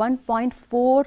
1.4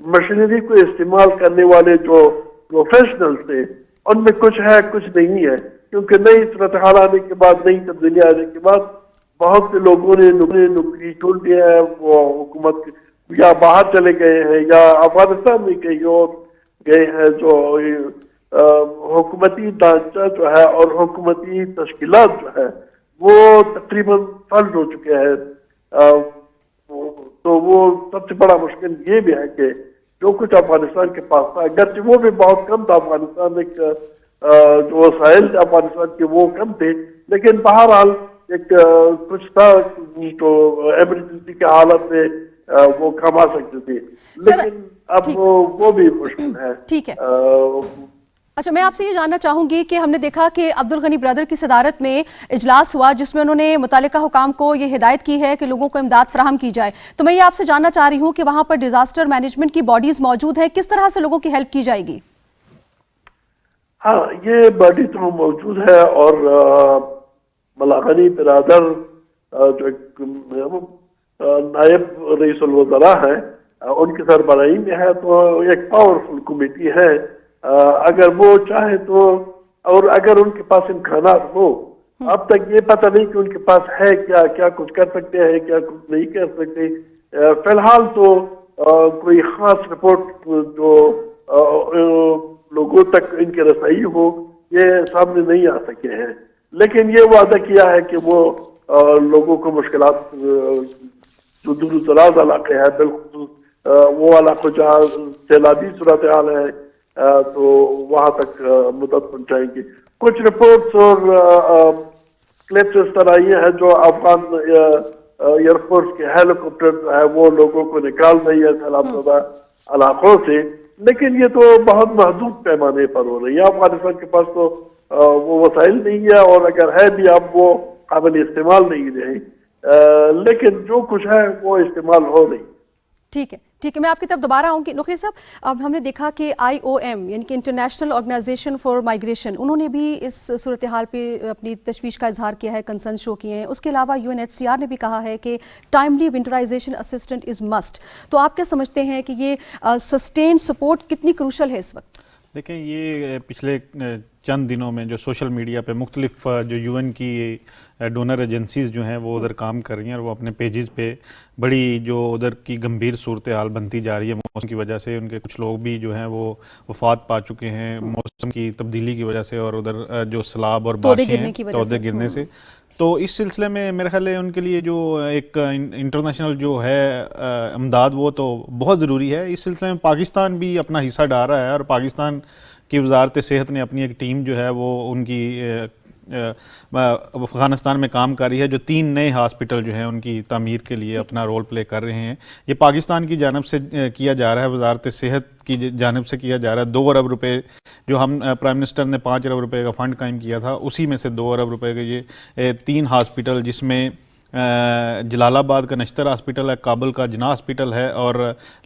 machinery کو استعمال کرنے والے جو پروفیشنل تھے ان میں کچھ ہے کچھ نہیں ہے، کیونکہ نئی صورتحال آنے کے بعد، نئی تبدیلی آنے کے بعد بہت سے لوگوں نے نوکری چھوڑ دیا ہے، وہ حکومت یا باہر چلے گئے ہیں یا افغانستان میں کہیں اور گئے ہیں، جو حکومتی ڈھانچہ جو ہے اور حکومتی تشکیلات جو ہے وہ تقریباً فلج ہو چکے ہیں۔ تو وہ سب سے بڑا مشکل یہ بھی ہے کہ جو کچھ افغانستان کے پاس تھا، اگرچہ وہ بھی بہت کم تھا، افغانستان میں جو وسائل تھے افغانستان کے وہ کم تھے، لیکن بہرحال ایک کچھ تھا تو ایمرجنسی کے حالت میں وہ کام آ سکتے تھے، لیکن اب وہ بھی مشکل ہے۔ ٹھیک ہے، اچھا میں آپ سے یہ جاننا چاہوں گی کہ ہم نے دیکھا کہ عبدالغنی برادر کی صدارت میں اجلاس ہوا جس میں انہوں نے متعلقہ حکام کو یہ ہدایت کی ہے کہ لوگوں کو امداد فراہم کی جائے، تو میں یہ آپ سے جاننا چاہ رہی ہوں کہ وہاں پر ڈیزاسٹر مینجمنٹ کی باڈیز موجود ہیں، کس طرح سے لوگوں کی ہیلپ کی جائے گی؟ ہاں، یہ باڈی تو موجود ہے، اور ملاغنی برادر جو نائب رئیس الوزراء ہیں ان کی سربراہی میں ہے، تو ایک پاورفل کمیٹی ہے، اگر وہ چاہے تو، اور اگر ان کے پاس امکانات ہو، اب تک یہ پتہ نہیں کہ ان کے پاس ہے کیا کچھ کر سکتے ہیں، کیا کچھ نہیں کر سکتے۔ فی الحال تو کوئی خاص رپورٹ جو لوگوں تک ان کی رسائی ہو یہ سامنے نہیں آ سکے ہیں، لیکن یہ وعدہ کیا ہے کہ وہ لوگوں کو مشکلات جو دور دراز علاقے ہیں، بالخصوص وہ علاقوں جہاں سیلابی صورتحال ہے، تو وہاں تک مدد پہنچائیں گے۔ کچھ رپورٹس اور کلپس اس طرح یہ ہے جو افغان ایئر فورس کے ہیلی کاپٹر جو ہے وہ لوگوں کو نکال رہی ہے سیلاب زدہ علاقوں سے، لیکن یہ تو بہت محدود پیمانے پر ہو رہی ہے۔ افغانستان کے پاس تو وہ وسائل نہیں ہے، اور اگر ہے بھی اب وہ قابل استعمال نہیں رہے، لیکن جو کچھ ہے وہ استعمال ہو رہی۔ ٹھیک ہے، میں آپ کی طرف دوبارہ آؤں گی۔ نقی صاحب، اب ہم نے دیکھا کہ IOM یعنی کہ انٹرنیشنل آرگنائزیشن فار مائگریشن، انہوں نے بھی اس صورتحال پہ اپنی تشویش کا اظہار کیا ہے، کنسرن شو کیے ہیں۔ اس کے علاوہ UNHCR نے بھی کہا ہے کہ ٹائملی ونٹرائزیشن اسسٹنٹ از مسٹ۔ تو آپ کیا سمجھتے ہیں کہ یہ سسٹینڈ سپورٹ کتنی کروشل ہے اس وقت؟ دیکھیں، یہ پچھلے چند دنوں میں جو سوشل میڈیا پہ مختلف جو UN کی ڈونر ایجنسیز جو ہیں وہ ادھر کام کر رہی ہیں، اور وہ اپنے پیجز پہ بڑی جو ادھر کی گمبھیر صورتحال بنتی جا رہی ہے موسم کی وجہ سے، ان کے کچھ لوگ بھی جو ہیں وہ وفات پا چکے ہیں موسم کی تبدیلی کی وجہ سے، اور ادھر جو سیلاب اور بارشیں ہیں تودے گرنے سے۔ تو اس سلسلے میں میرے خیال ہے ان کے لیے جو ایک انٹرنیشنل جو ہے امداد وہ تو بہت ضروری ہے۔ اس سلسلے میں پاکستان بھی اپنا حصہ ڈال رہا ہے، اور پاکستان کی وزارت صحت نے اپنی ایک ٹیم جو ہے وہ ان کی افغانستان میں کام کر رہی ہے، جو 3 نئے ہاسپٹل جو ہیں ان کی تعمیر کے لیے اپنا رول پلے کر رہے ہیں۔ یہ پاکستان کی جانب سے کیا جا رہا ہے، وزارت صحت کی جانب سے کیا جا رہا ہے۔ 2 ارب روپے جو ہم پرائم منسٹر نے 5 ارب روپے کا فنڈ قائم کیا تھا، اسی میں سے 2 ارب روپے کا یہ 3 ہاسپٹل، جس میں جلال آباد کا نشتر ہاسپٹل ہے، کابل کا جناح ہاسپٹل ہے، اور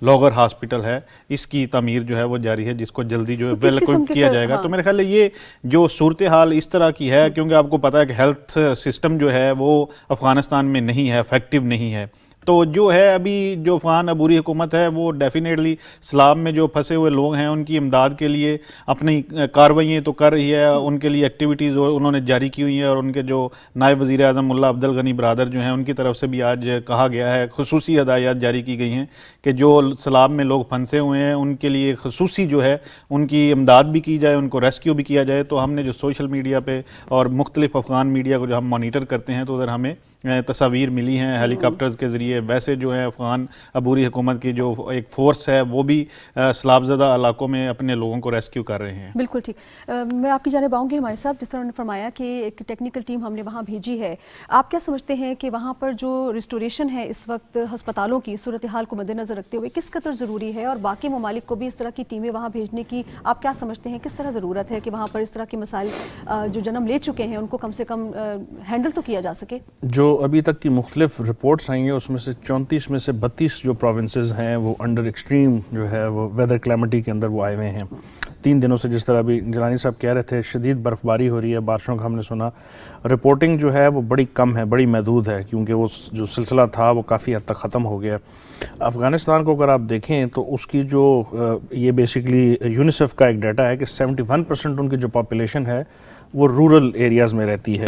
لوگر ہاسپٹل ہے، اس کی تعمیر جو ہے وہ جاری ہے، جس کو جلدی جو ہے ویل اکوپڈ کیا جائے گا۔ تو میرے خیال ہے یہ جو صورتحال اس طرح کی ہے، کیونکہ آپ کو پتہ ہے کہ ہیلتھ سسٹم جو ہے وہ افغانستان میں نہیں ہے، افیکٹو نہیں ہے، تو جو ہے ابھی جو افغان عبوری حکومت ہے وہ ڈیفینیٹلی سیلاب میں جو پھنسے ہوئے لوگ ہیں ان کی امداد کے لیے اپنی کارروائیاں تو کر رہی ہے، ان کے لیے ایکٹیویٹیز انہوں نے جاری کی ہوئی ہیں، اور ان کے جو نائب وزیر اعظم ملا عبدالغنی برادر جو ہیں ان کی طرف سے بھی آج کہا گیا ہے، خصوصی ہدایات جاری کی گئی ہیں کہ جو سیلاب میں لوگ پھنسے ہوئے ہیں ان کے لیے خصوصی جو ہے ان کی امداد بھی کی جائے، ان کو ریسکیو بھی کیا جائے۔ تو ہم نے جو سوشل میڈیا پہ اور مختلف افغان میڈیا کو جو ہم مانیٹر کرتے ہیں، تو ادھر ہمیں تصاویر ملی ہیں ہیلی کاپٹرز کے ذریعے۔ ویسے جو ہے افغان عبوری حکومت کی جو ایک فورس ہے وہ بھی سیلاب زدہ علاقوں میں اپنے لوگوں کو ریسکیو کر رہے ہیں۔ بالکل ٹھیک، میں آپ کی جانب آؤں گی ہمارے صاحب۔ جس طرح نے فرمایا کہ ایک ٹیکنیکل ٹیم ہم نے وہاں بھیجی ہے، آپ کیا سمجھتے ہیں کہ وہاں پر جو ریسٹوریشن ہے اس وقت ہسپتالوں کی صورتحال کو مد نظر رکھتے ہوئے کس قدر ضروری ہے، اور باقی ممالک کو بھی اس طرح کی ٹیمیں وہاں بھیجنے کی آپ کیا سمجھتے ہیں کس طرح ضرورت ہے کہ وہاں پر اس طرح کے مسائل جو جنم لے چکے ہیں ان کو کم سے کم ہینڈل تو کیا جا سکے؟ جو ابھی تک کی مختلف رپورٹس آئی ہیں اس میں سے 34 میں سے 32 جو پروونسز ہیں وہ انڈر ایکسٹریم جو ہے وہ ویدر کلیمٹی کے اندر وہ آئے ہوئے ہیں۔ 3 دنوں سے جس طرح ابھی جیلانی صاحب کہہ رہے تھے شدید برفباری ہو رہی ہے, بارشوں کا ہم نے سنا, رپورٹنگ جو ہے وہ بڑی کم ہے, بڑی محدود ہے, کیونکہ وہ جو سلسلہ تھا وہ کافی حد تک ختم ہو گیا. افغانستان کو اگر آپ دیکھیں تو اس کی جو یہ بیسکلی یونیسیف کا ایک ڈیٹا ہے کہ 71% ان کی جو پاپولیشن ہے وہ رورل ایریاز میں رہتی ہے,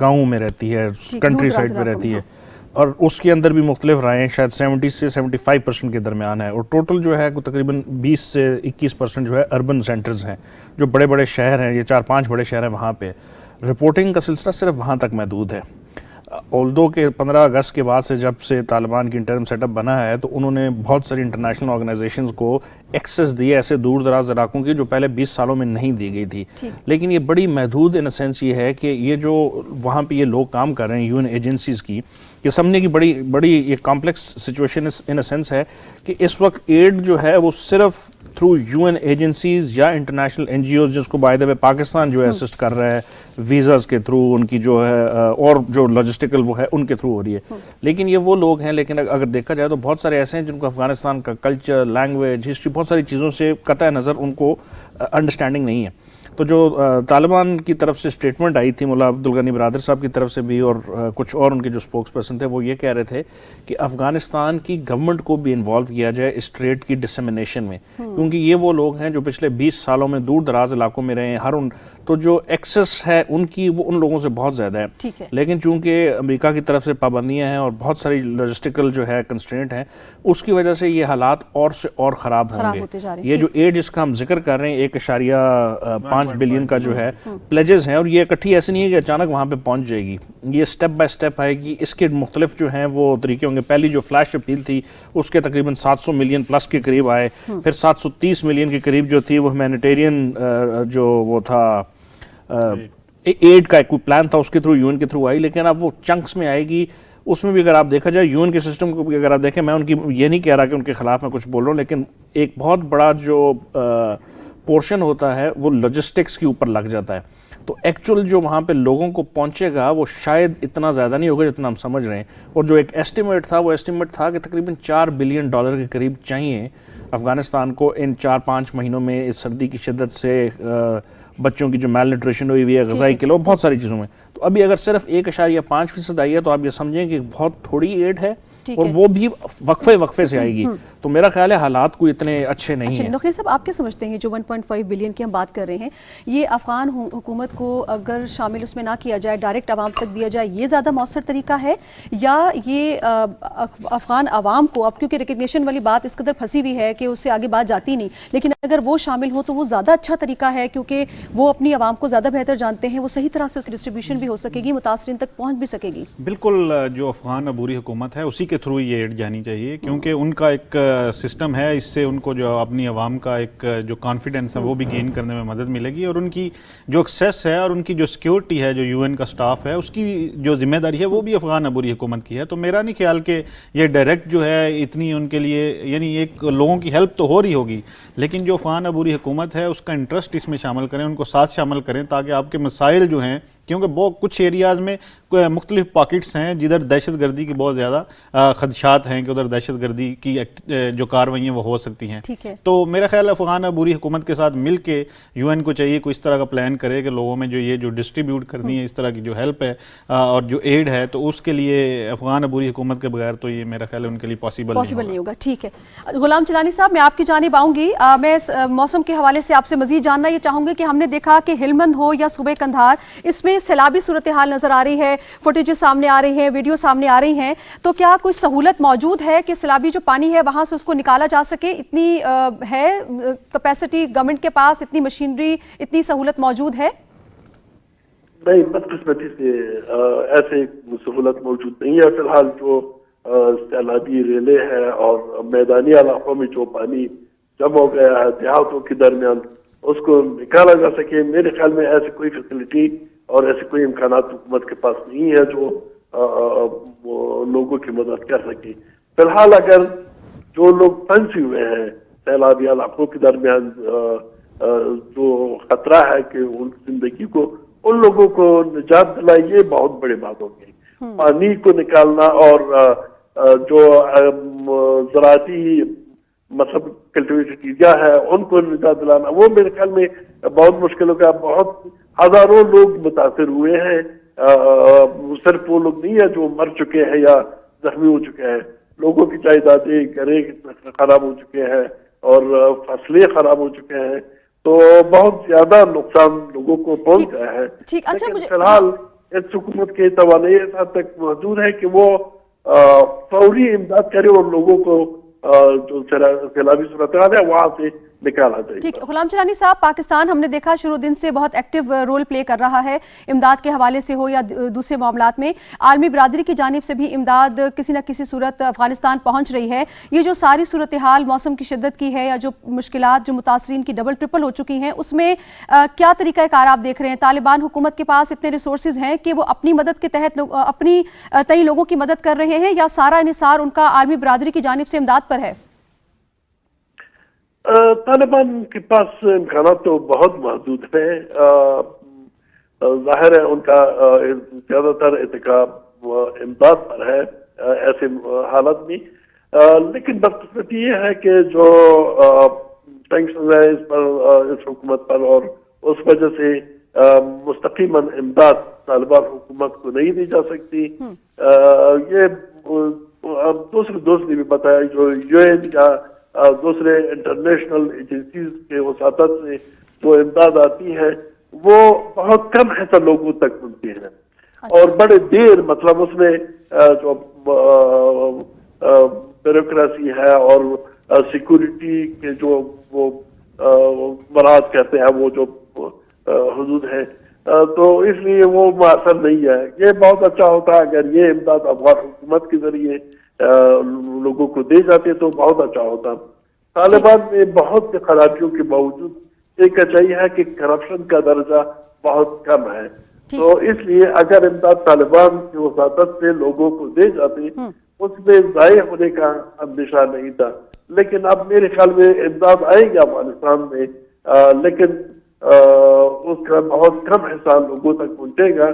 گاؤں میں رہتی ہے, کنٹری سائڈ پہ رہتی ہے, اور اس کے اندر بھی مختلف رائے شاید 70 سے 75% کے درمیان ہے, اور ٹوٹل جو ہے تقریباً 20 سے 21% جو ہے اربن سینٹرز ہیں, جو بڑے بڑے شہر ہیں, یہ 4-5 بڑے شہر ہیں, وہاں پہ رپورٹنگ کا سلسلہ صرف وہاں تک محدود ہے. اولدو کہ 15 اگست کے بعد سے جب سے طالبان کی انٹرم سیٹ اپ بنا ہے تو انہوں نے بہت ساری انٹرنیشنل آرگنائزیشنز کو ایکسیس دی ایسے دور دراز علاقوں کی جو پہلے 20 سالوں میں نہیں دی گئی تھی, لیکن یہ بڑی محدود ان سینس یہ ہے کہ یہ جو وہاں پہ یہ لوگ کام کر رہے ہیں یو این ایجنسیز کی, یہ سمجھنے کی بڑی یہ کمپلیکس سچویشن ان سینس ہے کہ اس وقت ایڈ جو ہے وہ صرف تھرو یو این ایجنسیز یا انٹرنیشنل این جی اوز, جس کو بائی دا وے پاکستان جو ہے اسسٹ کر رہا ہے ویزاز کے تھرو, ان کی جو ہے اور جو لاجسٹیکل وہ ہے ان کے تھرو ہو رہی ہے. لیکن یہ وہ لوگ ہیں, لیکن اگر دیکھا جائے تو بہت سارے ایسے ہیں جن کو افغانستان کا کلچر, لینگویج, ہسٹری, بہت ساری چیزوں سے قطع نظر ان کو انڈرسٹینڈنگ نہیں ہے. تو جو طالبان کی طرف سے اسٹیٹمنٹ آئی تھی مولا عبدالغنی برادر صاحب کی طرف سے بھی, اور کچھ اور ان کے جو اسپوکس پرسن تھے, وہ یہ کہہ رہے تھے کہ افغانستان کی گورنمنٹ کو بھی انوالو کیا جائے اس ٹریڈ کی ڈسیمنیشن میں, کیونکہ یہ وہ لوگ ہیں جو پچھلے 20 سالوں میں دور دراز علاقوں میں رہے ہیں, تو جو ایکسس ہے ان کی وہ ان لوگوں سے بہت زیادہ ہے. لیکن چونکہ امریکہ کی طرف سے پابندیاں ہیں اور بہت ساری لاجسٹیکل جو ہے کنسٹرینٹ ہیں, اس کی وجہ سے یہ حالات اور سے اور خراب ہوں گے. یہ جو ایڈ جس کا ہم ذکر کر رہے ہیں 1.5 بلین کا جو ہے پلیجز ہیں, اور یہ اکٹھی ایسے نہیں ہے کہ اچانک وہاں پہ پہنچ جائے گی, یہ سٹیپ بائی سٹیپ آئے گی. اس کے مختلف جو ہیں وہ طریقے ہوں گے. پہلی جو فلیش اپیل تھی اس کے تقریباً 700 ملین پلس کے قریب آئے, پھر 730 ملین کے قریب جو تھی وہ ہیومینیٹیرین جو وہ تھا ایڈ کا کوئی پلان تھا, اس کے تھرو یو این کے تھرو آئی, لیکن اب وہ چنکس میں آئے گی. اس میں بھی اگر آپ دیکھا جائے یو این کے سسٹم کو بھی اگر آپ دیکھیں, میں ان کی یہ نہیں کہہ رہا کہ ان کے خلاف میں کچھ بول رہا ہوں, لیکن ایک بہت بڑا جو پورشن ہوتا ہے وہ لاجسٹکس کے اوپر لگ جاتا ہے. تو ایکچوئل جو وہاں پہ لوگوں کو پہنچے گا وہ شاید اتنا زیادہ نہیں ہوگا جتنا ہم سمجھ رہے ہیں. اور جو ایک ایسٹیمیٹ تھا وہ ایسٹیمیٹ تھا کہ تقریباً $4 بلین کے قریب چاہیے افغانستان کو ان 4-5 مہینوں میں, اس سردی کی شدت سے, بچوں کی جو میل نیوٹریشن ہوئی ہوئی ہے, غذائی کلو, بہت ساری چیزوں میں. تو ابھی اگر صرف 1.5% آئی ہے تو آپ یہ سمجھیں کہ بہت تھوڑی ایڈ ہے, اور وہ بھی وقفے سے آئے گی. تو میرا خیال ہے حالات کوئی اتنے اچھے نہیں ہیں. نقی صاحب, آپ کیا سمجھتے ہیں جو 1.5 بلین کی ہم بات کر رہے ہیں, یہ افغان حکومت کو اگر شامل اس میں نہ کیا جائے, ڈائریکٹ عوام تک دیا جائے, یہ زیادہ مؤثر طریقہ ہے, یا یہ افغان عوام کو, اب کیونکہ ریکگنیشن والی بات اس قدر پھنسی ہوئی ہے کہ اس سے آگے بات جاتی نہیں, لیکن اگر وہ شامل ہو تو وہ زیادہ اچھا طریقہ ہے, کیونکہ وہ اپنی عوام کو زیادہ بہتر جانتے ہیں, وہ صحیح طرح سے اس کی ڈسٹریبیوشن بھی ہو سکے گی, متاثرین تک پہنچ بھی سکے گی. بالکل, جو افغان عبوری حکومت ہے اسی کے تھرو یہ ایڈ جانی چاہیے, کیونکہ ان کا ایک سسٹم ہے, اس سے ان کو جو اپنی عوام کا ایک جو کانفیڈنس ہے وہ بھی گین کرنے میں مدد ملے گی, اور ان کی جو ایکسیس ہے اور ان کی جو سیکیورٹی ہے, جو یو این کا سٹاف ہے, اس کی جو ذمہ داری ہے وہ بھی افغان عبوری حکومت کی ہے. تو میرا نہیں خیال کہ یہ ڈائریکٹ جو ہے اتنی ان کے لیے, یعنی ایک لوگوں کی ہیلپ تو ہو رہی ہوگی, لیکن جو افغان عبوری حکومت ہے اس کا انٹرسٹ اس میں شامل کریں, ان کو ساتھ شامل کریں, تاکہ آپ کے مسائل جو ہیں, کیونکہ بہت کچھ ایریاز میں مختلف پاکٹس ہیں جدھر دہشت گردی کی بہت زیادہ خدشات ہیں کہ ادھر دہشت گردی کی جو کارروائیاں وہ ہو سکتی ہیں. تو میرا خیال افغان عبوری حکومت کے ساتھ مل کے یو این کو چاہیے کوئی اس طرح کا پلان کرے کہ لوگوں میں جو یہ جو ڈسٹریبیوٹ کرنی ہے, اس طرح کی جو ہیلپ ہے اور جو ایڈ ہے, تو اس کے لیے افغان عبوری حکومت کے بغیر تو یہ میرا خیال ہے ان کے لیے پاسبل نہیں ہوگا. ٹھیک ہے, غلام چیلانی صاحب, میں آپ کی جانب آؤں گی. میں موسم کے حوالے سے آپ سے مزید جاننا یہ چاہوں گی کہ ہم نے دیکھا کہ ہلمند ہو یا صوبہ قندھار, اس میں سیلابی صورتحال نظر آ رہی ہے, فوٹیجز سامنے آ رہی ہیں, ویڈیو سامنے آ رہی ہیں, تو کیا کوئی سہولت موجود ہے کہ سیلابی جو پانی ہے وہاں سے اس کو نکالا جا سکے؟ اتنی ہے کیپیسٹی گورنمنٹ کے پاس, اتنی مشینری, اتنی سہولت موجود ہے؟ نہیں, بدقسمتی سے ایسے سہولت موجود نہیں ہے. فی الحال جو سیلابی ریلے ہیں اور میدانی علاقوں میں جو پانی جمع ہو گیا ہے دیہاتوں کے درمیان, اس کو نکالا جا سکے, میرے خیال میں ایسی کوئی فیسلٹی اور ایسے کوئی امکانات حکومت کے پاس نہیں ہے جو لوگوں کی مدد کر سکے. فی الحال اگر جو لوگ پھنسے ہوئے ہیں سیلابی علاقوں کے درمیان, جو خطرہ ہے کہ ان کی زندگی کو, ان لوگوں کو نجات دلائے, یہ بہت بڑی بات ہوگی. پانی کو نکالنا اور جو زراعتی مطلب کلٹیویٹڈ ایریا ہے ان کو نجات دلانا وہ میرے خیال میں بہت مشکل ہوگا. بہت ہزاروں لوگ متاثر ہوئے ہیں, صرف وہ لوگ نہیں ہیں جو مر چکے ہیں یا زخمی ہو چکے ہیں, لوگوں کی جائیدادیں گھریں خراب ہو چکے ہیں اور فصلیں خراب ہو چکے ہیں, تو بہت زیادہ نقصان لوگوں کو پہنچ گیا ہے. لیکن فی الحال اس حکومت کی توانائی اس حد تک موجود ہے کہ وہ فوری امداد کرے اور لوگوں کو جو سیلابی صورتحال ہے وہاں سے نکالا جائے. ٹھیک. غلام چیلانی صاحب, پاکستان ہم نے دیکھا شروع دن سے بہت ایکٹیو رول پلے کر رہا ہے, امداد کے حوالے سے ہو یا دوسرے معاملات میں. عالمی برادری کی جانب سے بھی امداد کسی نہ کسی صورت افغانستان پہنچ رہی ہے. یہ جو ساری صورتحال موسم کی شدت کی ہے یا جو مشکلات جو متاثرین کی ڈبل ٹرپل ہو چکی ہیں, اس میں کیا طریقہ کار آپ دیکھ رہے ہیں؟ طالبان حکومت کے پاس اتنے ریسورسز ہیں کہ وہ اپنی مدد کے تحت اپنی تئی لوگوں کی مدد کر رہے ہیں, یا سارا انحصار ان کا عالمی برادری کی جانب سے امداد پر ہے؟ طالبان کے پاس امکانات تو بہت محدود ہیں. ظاہر ہے ان کا زیادہ تر اتکاب امداد پر ہے ایسے حالت میں, لیکن بدقسمتی یہ ہے کہ جو سینکشن ہے اس پر, اس حکومت پر, اور اس وجہ سے مستقیما امداد طالبان حکومت کو نہیں دی جا سکتی. یہ دوسرے دوست نے بھی بتایا جو یو این یا دوسرے انٹرنیشنل ایجنسیز کے وساطت سے جو امداد آتی ہے وہ بہت کم حصہ لوگوں تک پہنچتی ہے, اور بڑے دیر, مطلب اس میں جو بیوروکریسی ہے اور سیکورٹی کے جو وہ مراحل کہتے ہیں وہ جو حدود ہے, تو اس لیے وہ مؤثر نہیں ہے. یہ بہت اچھا ہوتا ہے اگر یہ امداد افغان حکومت کے ذریعے لوگوں کو دے جاتے تو بہت اچھا ہوتا. طالبان میں بہت سے خرابیوں کے باوجود ایک اچھائی ہے کہ کرپشن کا درجہ بہت کم ہے, تو اس لیے اگر امداد طالبان کی وساطت سے لوگوں کو دے جاتے اس میں ضائع ہونے کا اندیشہ نہیں تھا. لیکن اب میرے خیال میں امداد آئے گی افغانستان میں, لیکن اس کا بہت کم حصہ لوگوں تک پہنچے گا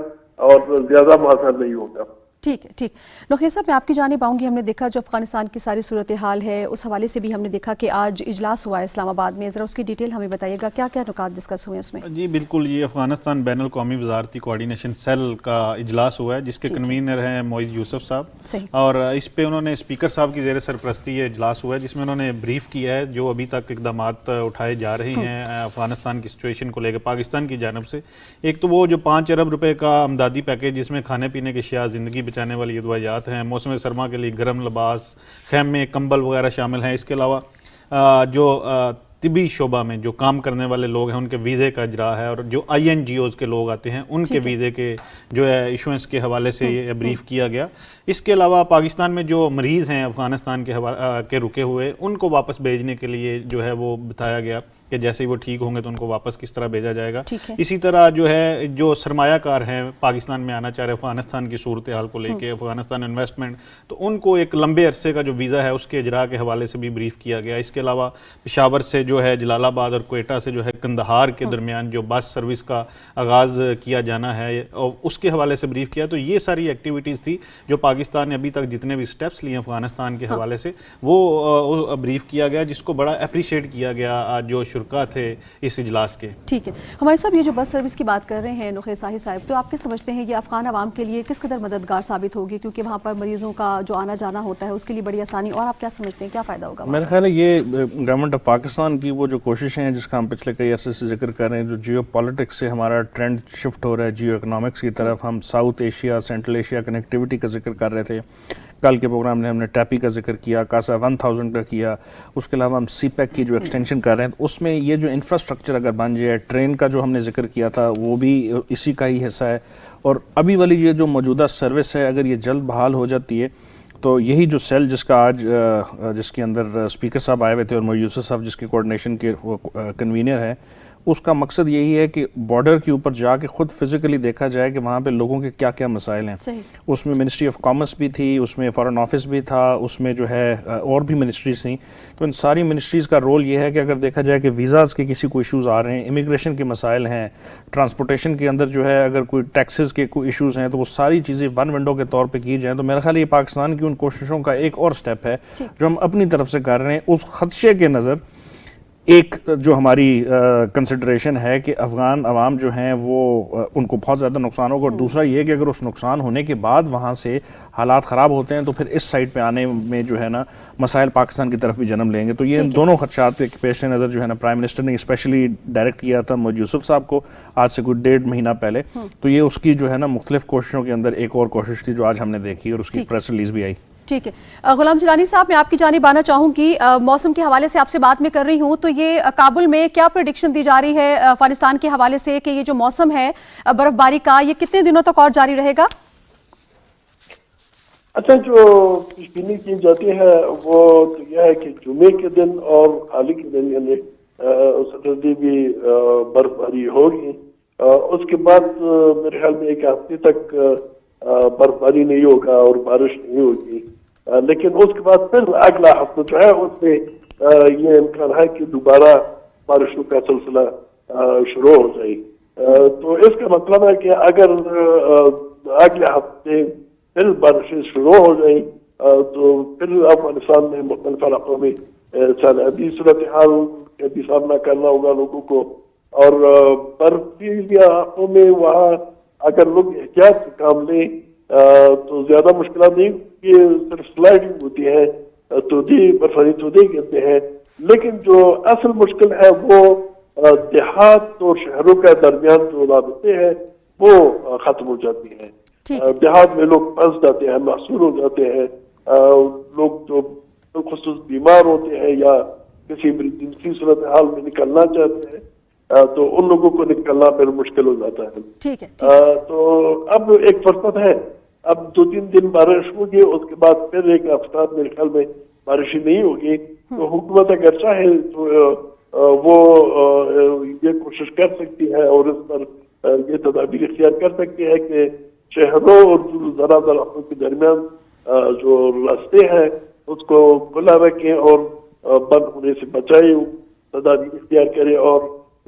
اور زیادہ مؤثر نہیں ہوگا. ٹھیک ہے. ٹھیک. نوخیر صاحب, میں آپ کی جانب آؤں گی. ہم نے دیکھا جو افغانستان کی ساری صورتحال ہے اس حوالے سے بھی ہم نے دیکھا کہ آج اجلاس ہوا ہے اسلام آباد میں, ذرا اس کی ڈیٹیل ہمیں بتائیے گا, کیا کیا نکات ڈسکس ہوئے اس میں؟ جی بالکل, یہ افغانستان بین الاقوامی وزارتی کوارڈینیشن سیل کا اجلاس ہوا ہے جس کے کنوینر ہیں معیز یوسف صاحب, اور اس پہ انہوں نے اسپیکر صاحب کی زیر سرپرستی یہ اجلاس ہوا ہے جس میں انہوں نے بریف کیا ہے جو ابھی تک اقدامات اٹھائے جا رہے ہیں افغانستان کی سچویشن کو لے کے پاکستان کی جانب سے. ایک تو وہ جو 5 ارب روپے کا امدادی پیکیج جس میں کھانے پینے کی اشیاء, زندگی بچانے والی ادویات ہیں, موسم سرما کے لیے گرم لباس, خیمے, کمبل وغیرہ شامل ہیں. اس کے علاوہ جو طبی شعبہ میں جو کام کرنے والے لوگ ہیں ان کے ویزے کا اجرا ہے, اور جو INGOs کے لوگ آتے ہیں ان کے ویزے کے جو ہے ایشوئنس کے حوالے سے یہ بریف کیا گیا. اس کے علاوہ پاکستان میں جو مریض ہیں افغانستان کے رکے ہوئے ان کو واپس بھیجنے کے لیے جو ہے وہ بتایا گیا کہ جیسے ہی وہ ٹھیک ہوں گے تو ان کو واپس کس طرح بھیجا جائے گا. اسی طرح جو ہے جو سرمایہ کار ہیں پاکستان میں آنا چاہ رہے افغانستان کی صورتحال کو لے کے, افغانستان انویسٹمنٹ, تو ان کو ایک لمبے عرصے کا جو ویزا ہے اس کے اجرا کے حوالے سے بھی بریف کیا گیا. اس کے علاوہ پشاور سے جو ہے جلال آباد اور کوئٹہ سے جو ہے قندھار کے درمیان جو بس سروس کا آغاز کیا جانا ہے اور اس کے حوالے سے بریف کیا. تو یہ ساری ایکٹیویٹیز تھی جو پاکستان نے ابھی تک جتنے بھی سٹیپس لیے افغانستان کے حوالے سے وہ بریف کیا گیا, جس کو بڑا اپریشیٹ کیا گیا جو شرکا تھے اس اجلاس کے. ٹھیک ہے. ہمارے صاحب, یہ جو بس سروس کی بات کر رہے ہیں نوخیر صاحب, تو آپ کیا سمجھتے ہیں یہ افغان عوام کے لیے کس قدر مددگار ثابت ہوگی, کیونکہ وہاں پر مریضوں کا جو آنا جانا ہوتا ہے اس کے لیے بڑی آسانی, اور آپ کیا سمجھتے ہیں کیا فائدہ ہوگا؟ میرا خیال ہے یہ گورنمنٹ آف پاکستان کی وہ جو کوششیں ہیں جس کا ہم پچھلے کئی عرصے سے ذکر کر رہے ہیں, جو جیو پالیٹکس سے ہمارا ٹرینڈ شفٹ ہو رہا ہے جیو اکنامکس کی طرف, ہم south Asia, central Asia connectivity کا ذکر کر رہے تھے. کل کے پروگرام میں ہم نے ٹیپی کا ذکر کیا, کاسا 1000 کا کیا, اس کے علاوہ ہم سی پیک کی جو ایکسٹینشن کر رہے ہیں, اس میں یہ جو انفراسٹرکچر اگر بن جائے, ٹرین کا جو ہم نے ذکر کیا تھا وہ بھی اسی کا ہی حصہ ہے, اور ابھی والی یہ جو موجودہ سروس ہے اگر یہ جلد بحال ہو جاتی ہے تو یہی جو سیل جس کا آج جس کے اندر اسپیکر صاحب آئے ہوئے تھے اور معیز یوسف صاحب جس کے کوارڈینیشن کے کنوینر ہیں, اس کا مقصد یہی ہے کہ بارڈر کے اوپر جا کے خود فزیکلی دیکھا جائے کہ وہاں پہ لوگوں کے کیا کیا مسائل ہیں. اس میں منسٹری آف کامرس بھی تھی, اس میں فارن آفس بھی تھا, اس میں جو ہے اور بھی منسٹریز تھیں. تو ان ساری منسٹریز کا رول یہ ہے کہ اگر دیکھا جائے کہ ویزاز کے کسی کوئی ایشوز آ رہے ہیں, امیگریشن کے مسائل ہیں, ٹرانسپورٹیشن کے اندر جو ہے اگر کوئی ٹیکسز کے کوئی ایشوز ہیں, تو وہ ساری چیزیں ون ونڈو کے طور پہ کی جائیں. تو میرا خیال یہ پاکستان کی ان کوششوں کا ایک اور سٹیپ ہے جو ہم اپنی طرف سے کر رہے ہیں. اس خدشے کے نظر ایک جو ہماری کنسیڈریشن ہے کہ افغان عوام جو ہیں وہ ان کو بہت زیادہ نقصان ہوگا, اور دوسرا یہ کہ اگر اس نقصان ہونے کے بعد وہاں سے حالات خراب ہوتے ہیں تو پھر اس سائٹ پہ آنے میں جو ہے نا مسائل پاکستان کی طرف بھی جنم لیں گے. تو یہ دونوں خدشات کے پیش نظر جو ہے نا پرائم منسٹر نے اسپیشلی ڈائریکٹ کیا تھا محمد یوسف صاحب کو آج سے کوئی 1.5 مہینہ پہلے. تو یہ اس کی جو ہے نا مختلف کوششوں کے اندر ایک اور کوشش تھی جو آج ہم نے دیکھی, اور اس کی پریس ریلیز بھی آئی. ٹھیک ہے. غلام جیلانی صاحب, میں آپ کی جانب آنا چاہوں گی, موسم کے حوالے سے آپ سے بات میں کر رہی ہوں, تو یہ کابل میں کیا پریڈکشن دی جا رہی ہے افغانستان کے حوالے سے کہ یہ جو موسم ہے برف باری کا یہ کتنے دنوں تک اور جاری رہے گا؟ اچھا, جو پیش بینی کی جاتی ہے وہ تو یہ ہے کہ جمعے کے دن اور خالی کے دن یعنی سٹرڈے بھی برف باری ہوگی. اس کے بعد میرے خیال میں ایک ہفتے تک برف باری نہیں ہوگا اور بارش نہیں ہوگی, لیکن اس کے بعد پھر اگلا ہفتہ جو ہے اس میں یہ امکان ہے کہ دوبارہ بارشوں کا سلسلہ شروع ہو جائے. تو اس کا مطلب ہے کہ اگر اگلے ہفتے پھر بارشیں شروع ہو جائیں تو پھر افغانستان میں مختلف علاقوں میں سیلابی صورتحال کا بھی سامنا کرنا ہوگا لوگوں کو, اور برفیلی علاقوں میں وہاں اگر لوگ احتیاط سے کام لیں تو زیادہ مشکلات نہیں, کہ صرف سلائڈنگ ہوتی ہے, برفانی تودے کہتے ہیں, لیکن جو اصل مشکل ہے وہ دیہات اور شہروں کے درمیان جو رابطے ہیں وہ ختم ہو جاتی ہیں. دیہات میں لوگ پھنس جاتے ہیں, محصور ہو جاتے ہیں, لوگ جو خصوص بیمار ہوتے ہیں یا کسی ایمرجنسی صورتحال میں نکلنا چاہتے ہیں تو ان لوگوں کو نکلنا پھر مشکل ہو جاتا ہے. ٹھیک ہے. تو اب ایک فرصت ہے, اب 2-3 دن بارش ہوگی, اس کے بعد پھر ایک ہفتہ میرے خیال میں بارشیں نہیں ہوگی. تو حکومت اگر چاہے تو وہ یہ کوشش کر سکتی ہے اور اس پر یہ تدابیر اختیار کر سکتی ہے کہ شہروں اور زراعت علاقوں کے درمیان جو راستے ہیں اس کو کھلا رکھیں اور بند ہونے سے بچائے, تدابیر اختیار کرے اور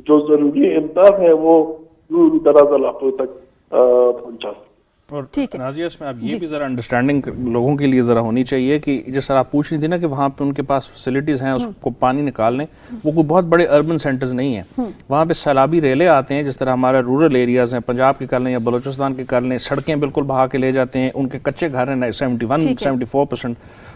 جو ضروری امداد ہے وہ دور دراز علاقوں تک پہنچا سکے. اور نازیہ اس میں آپ یہ بھی ذرا انڈرسٹینڈنگ لوگوں کے لیے ذرا ہونی چاہیے کہ جس طرح آپ پوچھ رہی تھی نا کہ وہاں پہ ان کے پاس فیسلٹیز ہیں اس کو پانی نکالنے, وہ کوئی بہت بڑے اربن سینٹرز نہیں ہیں. وہاں پہ سیلابی ریلے آتے ہیں جس طرح ہمارے رورل ایریاز ہیں, پنجاب کے کر لیں یا بلوچستان کے کر لیں, سڑکیں بالکل بہا کے لے جاتے ہیں, ان کے کچے گھر ہیں 71-74%.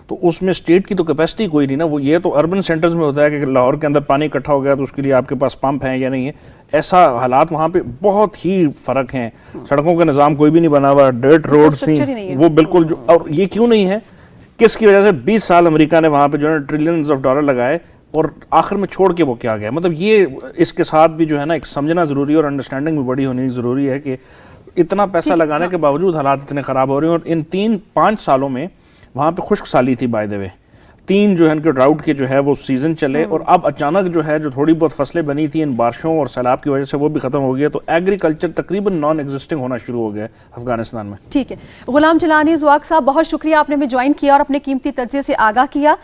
تو اس میں اسٹیٹ کی تو کیپیسٹی کوئی نہیں نا. وہ یہ تو اربن سینٹرز میں ہوتا ہے کہ لاہور کے اندر پانی اکٹھا ہو گیا تو اس کے لیے آپ کے پاس پمپ ہیں یا نہیں ہے. ایسا حالات وہاں پہ بہت ہی فرق ہیں. سڑکوں کا نظام کوئی بھی نہیں بنا ہوا, ڈرٹ روڈز تھیں وہ بالکل جو, اور یہ کیوں نہیں ہے, کس کی وجہ سے 20 سال امریکہ نے وہاں پہ جو ہے ٹریلینز آف ڈالر لگائے اور آخر میں چھوڑ کے وہ کیا گیا. مطلب یہ اس کے ساتھ بھی جو ہے نا ایک سمجھنا ضروری ہے اور انڈرسٹینڈنگ بھی بڑی ہونی ضروری ہے کہ اتنا پیسہ لگانے کے باوجود حالات اتنے خراب ہو رہے ہیں. اور ان 3-5 سالوں میں وہاں پہ خشک سالی تھی بائی دا وے, 3 جو ہے ان کے ڈراؤٹ کے جو ہے وہ سیزن چلے, اور اب اچانک جو ہے جو تھوڑی بہت فصلیں بنی تھی ان بارشوں اور سیلاب کی وجہ سے وہ بھی ختم ہو گیا. تو ایگریکلچر تقریباً نان ایگزسٹنگ ہونا شروع ہو گیا افغانستان میں. ٹھیک ہے. غلام جیلانی زواق صاحب, بہت شکریہ, آپ نے ہمیں جوائن کیا اور اپنے قیمتی تجزیے سے آگاہ کیا.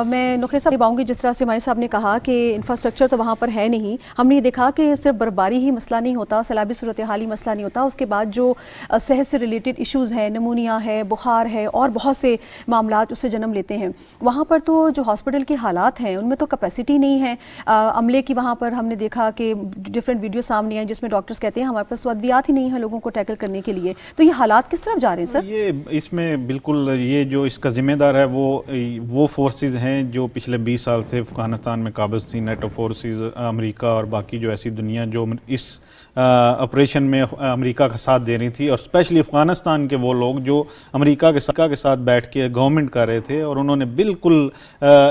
میں نقطے صاحب باؤں گی, جس طرح سے مائی صاحب نے کہا کہ انفراسٹرکچر تو وہاں پر ہے نہیں. ہم نے یہ دیکھا کہ صرف برفباری ہی مسئلہ نہیں ہوتا, سیلابی صورتحالی مسئلہ نہیں ہوتا, اس کے بعد جو صحت سے ریلیٹڈ ایشوز ہیں, نمونیا ہے, بخار ہے, اور بہت سے معاملات اس سے جنم لیتے ہیں. وہاں پر تو جو ہاسپٹل کے حالات ہیں ان میں تو کیپیسٹی نہیں ہے عملے کی. وہاں پر ہم نے دیکھا کہ ڈفرینٹ ویڈیو سامنے ہیں جس میں ڈاکٹرز کہتے ہیں ہمارے پاس تو ادویات ہی نہیں ہیں لوگوں کو ٹیکل کرنے کے لیے. تو یہ حالات کس طرف جا رہے ہیں سر؟ یہ اس میں بالکل یہ جو اس کا ذمہ دار ہے وہ فورسز ہیں جو پچھلے 20 سال سے افغانستان میں قابض تھی, نیٹو فورسز, امریکہ اور باقی جو ایسی دنیا جو اس آپریشن میں امریکہ کا ساتھ دے رہی تھی, اور اسپیشلی افغانستان کے وہ لوگ جو امریکہ کے ساتھ بیٹھ کے گورنمنٹ کر رہے تھے, اور انہوں نے بالکل بالکل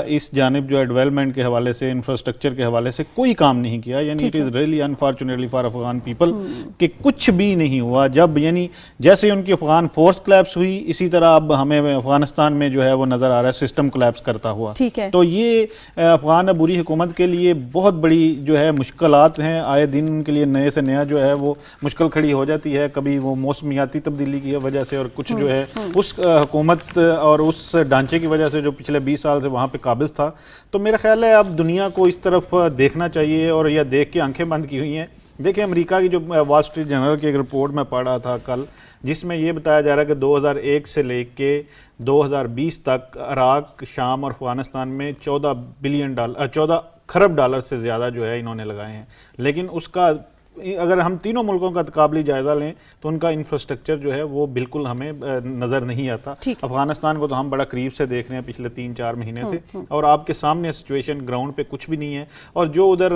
اس جانب جو ہے ڈیولپمنٹ کے حوالے سے, انفراسٹرکچر کے حوالے سے کوئی کام نہیں کیا. یعنی it is really unfortunately for Afghan people کہ کچھ بھی نہیں ہوا. جب یعنی جیسے ان کی افغان فورس کلیپس ہوئی, اسی طرح اب ہمیں افغانستان میں جو ہے وہ نظر آ رہا ہے سسٹم کلیپس کرتا ہوا. تو یہ افغان عبوری حکومت کے لیے بہت بڑی جو ہے مشکلات ہیں. آئے دن ان کے لیے نئے سے نیا جو ہے وہ مشکل کھڑی ہو جاتی ہے. کبھی وہ موسمیاتی تبدیلی کی وجہ سے, اور کچھ جو ہے اس حکومت اور اس ڈھانچے کی وجہ سے جو پچھلے 20 سال سے وہاں پہ قابض تھا. تو میرا خیال ہے اب دنیا کو اس طرف دیکھنا چاہیے, اور یہ دیکھ کے آنکھیں بند کی ہوئی ہیں. دیکھیں امریکہ کی جو وال اسٹریٹ جرنل کی ایک رپورٹ میں پڑھ رہا تھا کل, جس میں یہ بتایا جا رہا ہے کہ 2001 سے لے کے 2020 تک عراق, شام اور افغانستان میں 14 خرب ڈالر سے زیادہ جو ہے انہوں نے لگائے ہیں. لیکن اس کا اگر ہم تینوں ملکوں کا تقابلی جائزہ لیں تو ان کا انفراسٹرکچر جو ہے وہ بالکل ہمیں نظر نہیں آتا. افغانستان کو تو ہم بڑا قریب سے دیکھ رہے ہیں پچھلے 3-4 مہینے سے, اور آپ کے سامنے سچویشن گراؤنڈ پہ کچھ بھی نہیں ہے. اور جو ادھر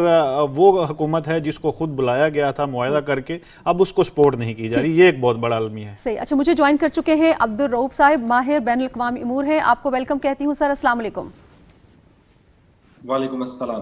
وہ حکومت ہے جس کو خود بلایا گیا تھا معاہدہ کر کے, اب اس کو سپورٹ نہیں کی جا رہی. یہ ایک بہت بڑا المیہ ہے. صحیح. اچھا, مجھے جوائن کر چکے ہیں عبدالرؤف صاحب, ماہر بین الاقوامی امور ہیں. آپ کو ویلکم کہتی ہوں سر. السلام علیکم. وعلیکم السلام.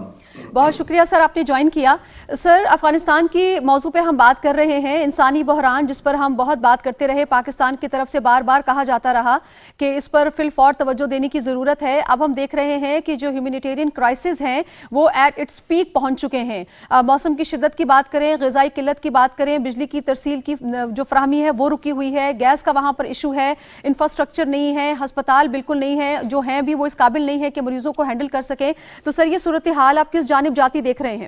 بہت شکریہ سر آپ نے جوائن کیا. سر, افغانستان کی موضوع پہ ہم بات کر رہے ہیں, انسانی بحران جس پر ہم بہت بات کرتے رہے. پاکستان کی طرف سے بار بار کہا جاتا رہا کہ اس پر فی الفور توجہ دینے کی ضرورت ہے. اب ہم دیکھ رہے ہیں کہ جو ہیومینیٹیرین کرائسس ہیں وہ ایٹ اٹس پیک پہنچ چکے ہیں. موسم کی شدت کی بات کریں, غذائی قلت کی بات کریں, بجلی کی ترسیل کی جو فراہمی ہے وہ رکی ہوئی ہے, گیس کا وہاں پر ایشو ہے, انفراسٹرکچر نہیں ہے, ہسپتال بالکل نہیں ہے, جو ہیں بھی وہ اس قابل نہیں ہے کہ مریضوں کو ہینڈل کر سکیں. تو سر یہ صورتحال آپ کس جانب جاتی دیکھ رہے ہیں؟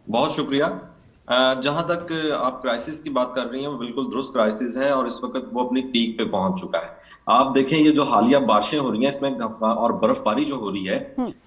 بہت شکریہ. جہاں تک آپ کرائسس کی بات کر رہی ہیں وہ بالکل درست کرائسس ہے, اور اس وقت وہ اپنی پیک پہ پہنچ چکا ہے. آپ دیکھیں یہ جو حالیہ بارشیں ہو رہی ہیں اس میں اور برف باری جو ہو رہی ہے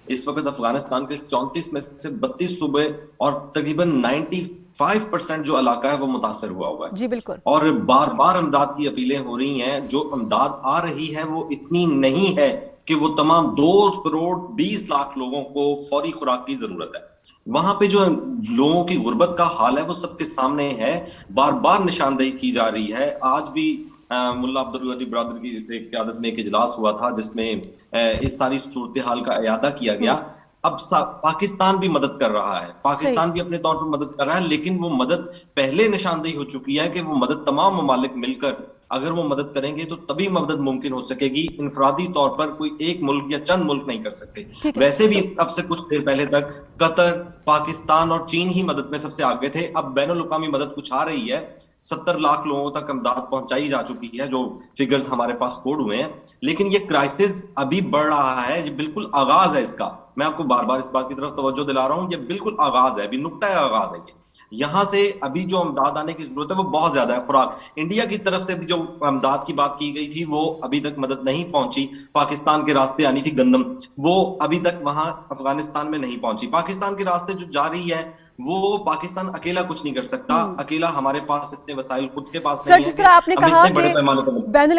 اس وقت افغانستان کے 34 میں سے 32 صوبے اور تقریباً 95% جو علاقہ ہے وہ متاثر ہوا ہے. جی بالکل. اور بار بار امداد کی اپیلیں ہو رہی ہیں. جو امداد آ رہی ہے وہ اتنی نہیں ہے کہ وہ تمام 2 کروڑ 20 لاکھ لوگوں کو فوری خوراک کی ضرورت ہے. وہاں پہ جو لوگوں کی غربت کا حال ہے وہ سب کے سامنے ہے, بار بار نشاندہی کی جا رہی ہے. آج بھی ملا عبدالغنی برادر کی قیادت میں ایک اجلاس ہوا تھا جس میں اس ساری صورتحال کا اعادہ کیا گیا. اب پاکستان بھی مدد کر رہا ہے, پاکستان بھی اپنے طور پر مدد کر رہا ہے, لیکن وہ مدد پہلے نشاندہی ہو چکی ہے کہ وہ مدد تمام ممالک مل کر اگر وہ مدد کریں گے تو تبھی مدد ممکن ہو سکے گی. انفرادی طور پر کوئی ایک ملک یا چند ملک نہیں کر سکتے. ویسے بھی اب سے کچھ دیر پہلے تک قطر, پاکستان اور چین ہی مدد میں سب سے آگے تھے. اب بین الاقوامی مدد کچھ آ رہی ہے, 70 لاکھ لوگوں تک امداد پہنچائی جا چکی ہے جو فگرز ہمارے پاس کوڈ ہوئے ہیں. لیکن یہ کرائسس ابھی بڑھ رہا ہے, یہ بالکل آغاز ہے اس کا. میں آپ کو بار بار اس بات کی طرف توجہ دلا رہا ہوں, یہ بالکل آغاز ہے, ابھی نقطۂ آغاز ہے. یہاں سے ابھی جو امداد آنے کی ضرورت ہے وہ بہت زیادہ ہے. خوراک انڈیا کی طرف سے بھی جو امداد کی بات کی گئی تھی وہ ابھی تک مدد نہیں پہنچی. پاکستان کے راستے آنی تھی گندم, وہ ابھی تک وہاں افغانستان میں نہیں پہنچی. پاکستان کے راستے جو جا رہی ہے وہ پاکستان اکیلا کچھ نہیں کر سکتا. اکیلا ہمارے پاس اتنے وسائل خود کے پاس نہیں ہیں. سر جس طرح آپ نے کہا کہ بین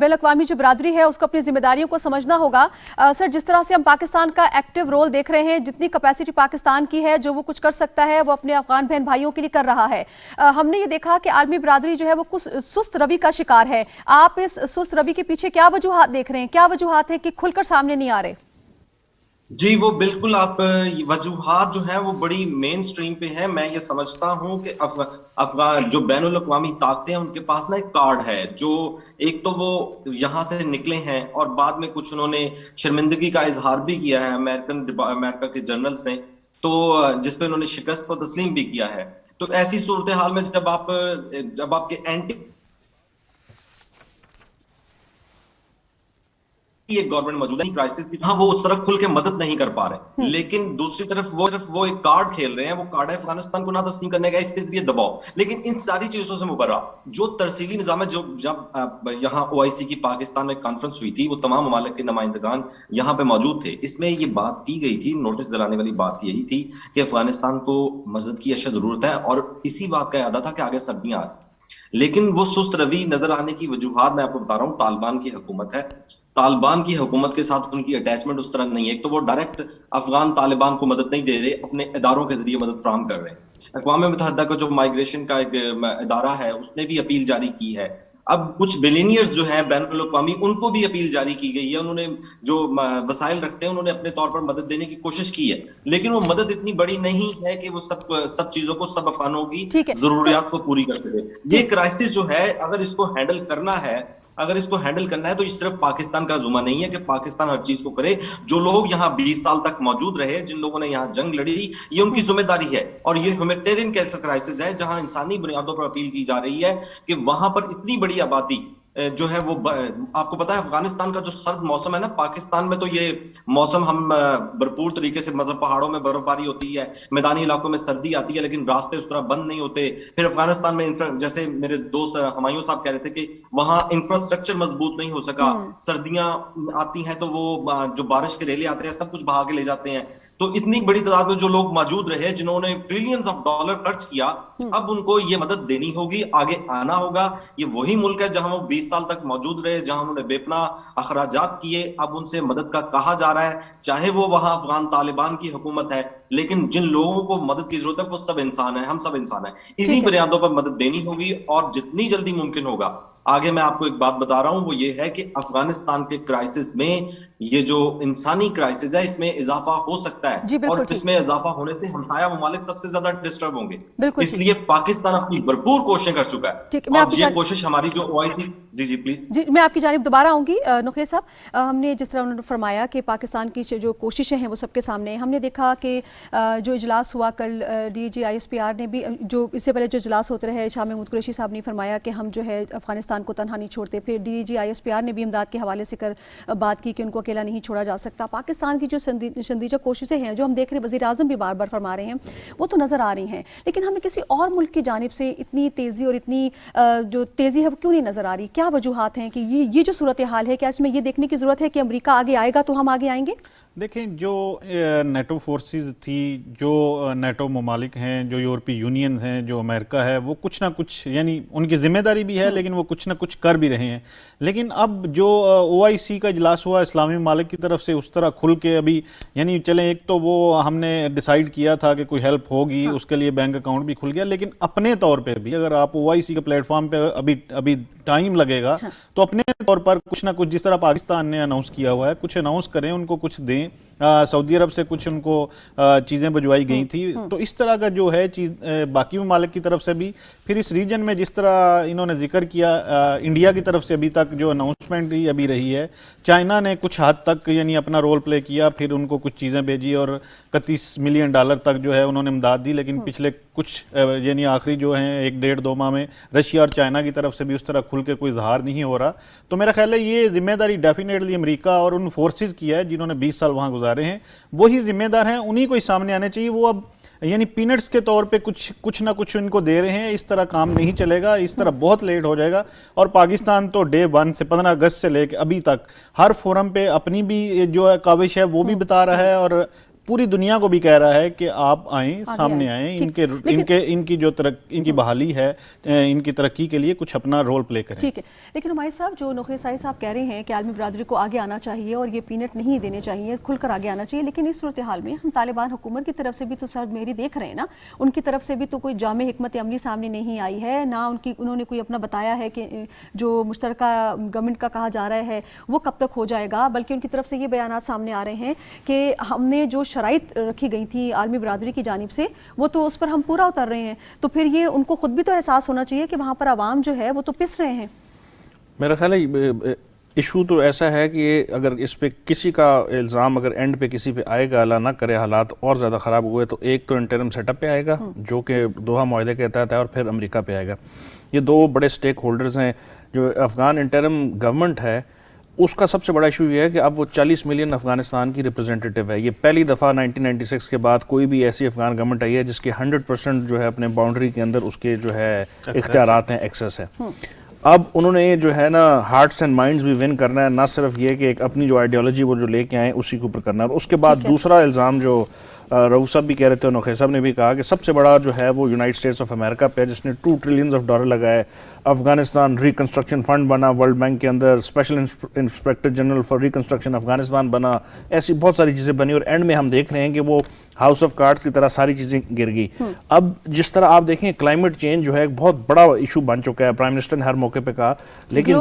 الاقوامی جو برادری ہے اس کو اپنی ذمہ داریوں کو سمجھنا ہوگا. سر جس طرح سے ہم پاکستان کا ایکٹیو رول دیکھ رہے ہیں, جتنی کیپیسٹی پاکستان کی ہے, جو وہ کچھ کر سکتا ہے وہ اپنے افغان بہن بھائیوں کے لیے کر رہا ہے. ہم نے یہ دیکھا کہ عالمی برادری جو ہے وہ کچھ سست روی کا شکار ہے. آپ اس سست روی کے پیچھے کیا وجوہات دیکھ رہے ہیں, کیا وجوہات ہیں کہ کھل کر سامنے نہیں آ رہے؟ جی وہ بالکل آپ وجوہات جو ہیں وہ بڑی مین سٹریم پہ ہیں. میں یہ سمجھتا ہوں کہ افغان جو بین الاقوامی طاقتیں ہیں ان کے پاس نا ایک کارڈ ہے, جو ایک تو وہ یہاں سے نکلے ہیں اور بعد میں کچھ انہوں نے شرمندگی کا اظہار بھی کیا ہے امریکہ کے جرنلز نے, تو جس پہ انہوں نے شکست کو تسلیم بھی کیا ہے. تو ایسی صورتحال میں جب آپ کے اینٹی ایک گورنمنٹ موجود ہے کرائسس بھی, ہاں وہ اس طرح کھل کے مدد نہیں کر پا رہے, لیکن دوسری طرف وہ ایک کارڈ کھیل رہے ہیں. وہ کارڈ ہے افغانستان کو نہ تسلیم کرنے کا, اس کے ذریعے دباؤ. لیکن ان ساری چیزوں سے مبرہ جو ترسیلی نظام ہے, جو جب یہاں OIC کی پاکستان میں کانفرنس ہوئی تھی وہ تمام ممالک کے نمائندگان یہاں پہ موجود تھے. اس میں یہ بات کی گئی تھی, نوٹس دلانے والی بات یہی تھی کہ افغانستان کو مدد کی اشد ضرورت ہے, اور اسی بات کا اعادہ تھا کہ آگے سردیاں آ رہی. لیکن وہ سست روی نظر آنے کی وجوہات میں آپ کو بتا رہا ہوں. طالبان کی حکومت ہے, طالبان کی حکومت کے ساتھ ان کی اٹیچمنٹ اس طرح نہیں ہے. ایک تو وہ ڈائریکٹ افغان طالبان کو مدد نہیں دے رہے, اپنے اداروں کے ذریعے مدد فراہم کر رہے ہیں. اقوام متحدہ کا جو مائیگریشن کا ایک ادارہ ہے اس نے بھی اپیل جاری کی ہے. اب کچھ بلینئرز جو ہیں بین الاقوامی ان کو بھی اپیل جاری کی گئی ہے, انہوں نے جو وسائل رکھتے ہیں انہوں نے اپنے طور پر مدد دینے کی کوشش کی ہے, لیکن وہ مدد اتنی بڑی نہیں ہے کہ وہ سب چیزوں کو, سب افغانوں کی ضروریات کو پوری کر سکے. یہ کرائسس جو ہے اگر اس کو ہینڈل کرنا ہے تو یہ صرف پاکستان کا ذمہ نہیں ہے کہ پاکستان ہر چیز کو کرے. جو لوگ یہاں 20 سال تک موجود رہے, جن لوگوں نے یہاں جنگ لڑی, یہ ان کی ذمہ داری ہے. اور یہ ہیومینیٹیرین کرائسس ہے جہاں انسانی بنیادوں پر اپیل کی جا رہی ہے کہ وہاں پر اتنی بڑی آبادی جو ہے وہ, آپ کو پتا ہے افغانستان کا جو سرد موسم ہے نا, پاکستان میں تو یہ موسم ہم بھرپور طریقے سے, مطلب پہاڑوں میں برف باری ہوتی ہے, میدانی علاقوں میں سردی آتی ہے, لیکن راستے اس طرح بند نہیں ہوتے. پھر افغانستان میں جیسے میرے دوست ہمایوں صاحب کہہ رہے تھے کہ وہاں انفراسٹرکچر مضبوط نہیں ہو سکا, سردیاں آتی ہیں تو وہ جو بارش کے ریلے آتے ہیں سب کچھ بہا کے لے جاتے ہیں. تو اتنی بڑی تعداد میں جو لوگ موجود رہے جنہوں نے ٹریلینز آف ڈالر خرچ کیا, اب ان کو یہ مدد دینی ہوگی, آگے آنا ہوگا. یہ وہی ملک ہے جہاں وہ 20 سال تک موجود رہے, جہاں انہوں نے بے پناہ اخراجات کیے. اب ان سے مدد کا کہا جا رہا ہے, چاہے وہ وہاں افغان طالبان کی حکومت ہے, لیکن جن لوگوں کو مدد کی ضرورت ہے وہ سب انسان ہیں, ہم سب انسان ہیں. اسی بنیادوں پر مدد دینی ہوگی اور جتنی جلدی ممکن ہوگا. آگے میں آپ کو ایک بات بتا رہا ہوں, وہ یہ ہے کہ افغانستان کے کرائسس میں یہ جو انسانی کرائسس ہے اس میں اضافہ ہو سکتا ہے, اور اس میں اضافہ ہونے سے ہمسایہ ممالک سب سے زیادہ ڈسٹرب ہوں گے. اس لیے پاکستان اپنی بھرپور کوششیں کر چکا ہے, اور یہ کوشش ہماری جو OIC. G please. جی میں آپ کی جانب دوبارہ آؤں گی. نقیہ صاحب, ہم نے جس طرح انہوں نے فرمایا کہ پاکستان کی جو کوششیں ہیں وہ سب کے سامنے, ہم نے دیکھا کہ جو اجلاس ہوا کل DGISPR نے بھی, جو اس سے پہلے جو اجلاس ہوتے رہے, شاہ محمود قریشی صاحب نے فرمایا کہ ہم جو ہے افغانستان کو تنہا نہیں چھوڑتے. پھر DGISPR نے بھی امداد کے حوالے سے بات کی کہ ان کو اکیلا نہیں چھوڑا جا سکتا. پاکستان کی جو شندیدہ کوششیں ہیں جو ہم دیکھ رہے ہیں, وزیر اعظم بھی بار بار فرما رہے ہیں, وہ تو نظر آ رہی ہیں, لیکن ہمیں کسی اور ملک کی جانب سے اتنی تیزی اور اتنی جو تیزی ہے وہ کیوں نہیں نظر آ رہی؟ کیا وجوہات ہیں کہ یہ جو صورتحال ہے, کیا اس میں یہ دیکھنے کی ضرورت ہے کہ امریکہ آگے آئے گا تو ہم آگے آئیں گے؟ دیکھیں, جو نیٹو فورسز تھی, جو نیٹو ممالک ہیں, جو یورپی یونین ہیں, جو امریکہ ہے, وہ کچھ نہ کچھ, یعنی ان کی ذمہ داری بھی ہے لیکن وہ کچھ نہ کچھ کر بھی رہے ہیں. لیکن اب جو OIC کا اجلاس ہوا اسلامی ممالک کی طرف سے, اس طرح کھل کے ابھی, یعنی چلیں ایک تو وہ ہم نے ڈیسائیڈ کیا تھا کہ کوئی ہیلپ ہوگی, اس کے لیے بینک اکاؤنٹ بھی کھل گیا, لیکن اپنے طور پہ بھی اگر آپ OIC کے پلیٹ فارم پہ ابھی ٹائم لگے گا تو اپنے طور پر کچھ نہ کچھ, جس طرح پاکستان نے اناؤنس کیا ہوا ہے, کچھ اناؤنس کریں, ان کو کچھ دیں. سعودی عرب سے کچھ ان کو چیزیں بھجوائی گئی تھی, تو اس طرح کا جو ہے چیز باقی ممالک کی طرف سے بھی. پھر اس ریجن میں جس طرح انہوں نے ذکر کیا, انڈیا کی طرف سے ابھی تک جو اناؤنسمنٹ ہی ابھی رہی ہے, چائنا نے کچھ حد تک یعنی اپنا رول پلے کیا, پھر ان کو کچھ چیزیں بھیجی اور $31 ملین تک جو ہے انہوں نے امداد دی. لیکن پچھلے کچھ یعنی آخری جو ہیں 1-1.5-2 ماہ میں رشیا اور چائنا کی طرف سے بھی اس طرح کھل کے کوئی اظہار نہیں ہو رہا. تو میرا خیال ہے یہ ذمہ داری ڈیفینیٹلی امریکہ اور ان فورسز کی ہے جنہوں نے 20 سال وہاں گزارے ہیں, وہی ذمہ دار ہیں, انہی کو ہی سامنے آنے چاہیے. وہ اب یعنی پینٹس کے طور پہ کچھ نہ کچھ ان کو دے رہے ہیں, اس طرح کام نہیں چلے گا, اس طرح بہت لیٹ ہو جائے گا. اور پاکستان تو ڈے 1 سے 15 اگست سے لے کے ابھی تک ہر فورم پہ اپنی بھی جو ہے کاوش ہے وہ بھی بتا رہا ہے, اور پوری دنیا کو بھی کہہ رہا ہے کہ آپ آئیں, سامنے آئیں, ان کی جو ان کی بحالی ہے, ان کی ترقی کے لیے کچھ اپنا رول پلے کریں. ٹھیک ہے, لیکن ہمارے صاحب جو نقیہ صاحب کہہ رہے ہیں کہ عالمی برادری کو آگے آنا چاہیے اور یہ پینٹ نہیں دینے چاہیے, کھل کر آگے آنا چاہیے, لیکن اس صورتحال میں ہم طالبان حکومت کی طرف سے بھی تو سر میری دیکھ رہے ہیں نا, ان کی طرف سے بھی تو کوئی جامع حکمت عملی سامنے نہیں آئی ہے, نہ انہوں نے کوئی اپنا بتایا ہے کہ جو مشترکہ گورنمنٹ کا کہا جا رہا ہے وہ کب تک ہو جائے گا, بلکہ ان کی طرف سے یہ بیانات سامنے آ رہے ہیں کہ ہم نے جو شرائط رکھی گئی تھی عالمی برادری کی جانب سے وہ تو اس پر ہم پورا اتر رہے ہیں. تو پھر یہ ان کو خود بھی تو احساس ہونا چاہیے کہ وہاں پر عوام جو ہے وہ تو پس رہے ہیں. میرا خیال ہے ایشو تو ایسا ہے کہ اگر اس پہ کسی کا الزام اگر اینڈ پہ کسی پہ آئے گا, اللہ نہ کرے حالات اور زیادہ خراب ہوئے, تو ایک تو انٹرم سیٹ اپ پہ آئے گا جو کہ دوحہ معاہدے کے تحت ہے, اور پھر امریکہ پہ آئے گا. یہ دو بڑے سٹیک ہولڈرز ہیں. جو افغان انٹرم گورنمنٹ ہے اس کا سب سے بڑا ایشو یہ ہے کہ اب وہ 40 ملین افغانستان کی ریپرزینٹیٹیو ہے. یہ پہلی دفعہ 1996 کے بعد کوئی بھی ایسی افغان گورنمنٹ آئی ہے جس کے 100% جو ہے اپنے باؤنڈری کے اندر اس کے جو ہے اختیارات ہیں, ایکسیس ہے. اب انہوں نے جو ہے نا ہارٹس اینڈ مائنڈز بھی ون کرنا ہے, نہ صرف یہ کہ ایک اپنی جو آئیڈیالوجی وہ جو لے کے آئیں اسی کے اوپر کرنا ہے. اور اس کے بعد دوسرا الزام جو رؤوف صاحب بھی کہہ رہے تھے اور نقیہ صاحب نے بھی کہا کہ سب سے بڑا جو ہے وہ یونائٹڈ اسٹیٹس آف امریکہ پہ, جس نے $2 ٹریلین لگائے. افغانستان ریکنسٹرکشن فنڈ بنا ورلڈ بینک کے اندر, special inspector general for reconstruction Afghanistan بنا, ایسی بہت ساری چیزیں بنی. اور اینڈ میں ہم دیکھ رہے ہیں کہ وہ ہاؤس آف کارڈز کی طرح ساری چیزیں گر گئی. اب جس طرح آپ دیکھیں کلائمیٹ چینج جو ہے ایک بہت بڑا ایشو بن چکا ہے, پرائم منسٹر نے ہر موقع پہ کہا, لیکن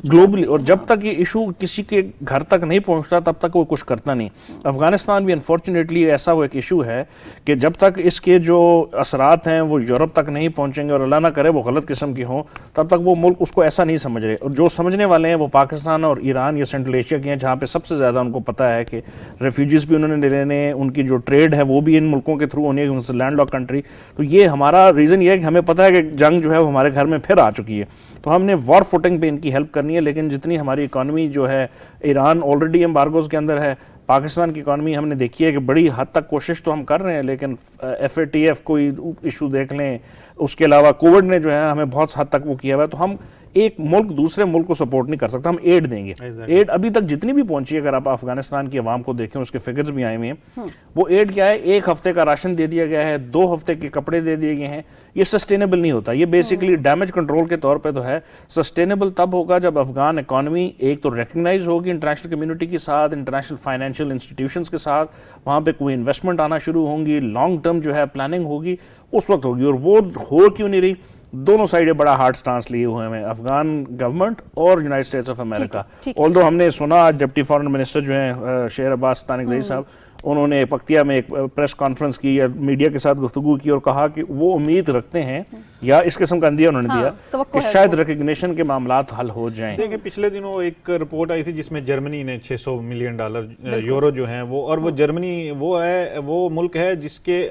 گلوبلی, اور جب تک یہ ایشو کسی کے گھر تک نہیں پہنچتا تب تک وہ کچھ کرتا نہیں. افغانستان بھی انفارچونیٹلی ایسا وہ ایک ایشو ہے کہ جب تک اس کے جو اثرات ہیں وہ یورپ تک نہیں پہنچیں گے, اور اللہ نہ کرے وہ غلط قسم کی ہوں, تب تک وہ ملک اس کو ایسا نہیں سمجھ رہے. اور جو سمجھنے والے ہیں وہ پاکستان اور ایران یا سینٹرل ایشیا کے ہیں, جہاں پہ سب سے زیادہ ان کو پتہ ہے کہ ریفیوجیز بھی انہوں نے لینے ہیں, ان کی جو ٹریڈ ہے وہ بھی ان ملکوں کے تھرو ہونی ہے, کیونکہ لینڈ لاک کنٹری. تو یہ ہمارا ریزن یہ ہے کہ ہمیں پتہ ہے کہ جنگ جو ہے وہ ہمارے گھر میں پھر آ چکی ہے, تو ہم نے وار فوٹنگ پہ ان کی ہیلپ کرنی ہے. لیکن جتنی ہماری اکانومی جو ہے, ایران آلریڈی ایمبارگوز کے اندر ہے, پاکستان کی اکانومی ہم نے دیکھی ہے کہ بڑی حد تک کوشش تو ہم کر رہے ہیں, لیکن FATF کوئی ایشو دیکھ لیں, اس کے علاوہ کووڈ نے جو ہے ہمیں بہت حد تک وہ کیا ہوا ہے. تو ہم ایک ملک دوسرے ملک کو سپورٹ نہیں کر سکتا, ہم ایڈ دیں گے. ایڈ ابھی تک جتنی بھی پہنچی ہے, اگر آپ افغانستان کی عوام کو دیکھیں, اس کے فگرز بھی آئے ہوئے ہیں, وہ ایڈ کیا ہے, 1 ہفتے کا راشن دے دیا گیا ہے, 2 ہفتے کے کپڑے دے دیے گئے ہیں. یہ سسٹینیبل نہیں ہوتا. یہ بیسیکلی ڈیمیج کنٹرول کے طور پہ تو ہے. سسٹینیبل تب ہوگا جب افغان اکانومی ایک تو ریکگنائز ہوگی انٹرنیشنل کمیونٹی کے ساتھ, انٹرنیشنل فائنینشیل انسٹیٹیوشنز کے ساتھ, وہاں پہ کوئی انویسٹمنٹ آنا شروع ہوں گی, لانگ ٹرم جو ہے پلاننگ ہوگی, اس وقت ہوگی. اور وہ ہو کیوں نہیں رہی؟ دونوں سائڈیں بڑا ہارڈ سٹانس لیے ہوئے ہیں, افغان گورنمنٹ اور یونائٹڈ اسٹیٹس آف امریکہ. آلدو ہم نے سنا آج ڈپٹی فارن منسٹر جو ہیں شیر عباس تانکزئی صاحب, انہوں نے پکتیا میں ایک پریس کانفرنس کی یا میڈیا کے ساتھ گفتگو کی اور کہا کہ وہ امید رکھتے ہیں, یا اس قسم کا اندیہ انہوں نے دیا کہ شاید ریکگنیشن کے معاملات حل ہو جائیں. دیکھیں پچھلے دنوں ایک رپورٹ آئی تھی جس میں جرمنی نے $600 ملین یورو جو ہیں وہ, اور وہ جرمنی وہ ملک ہے جس کے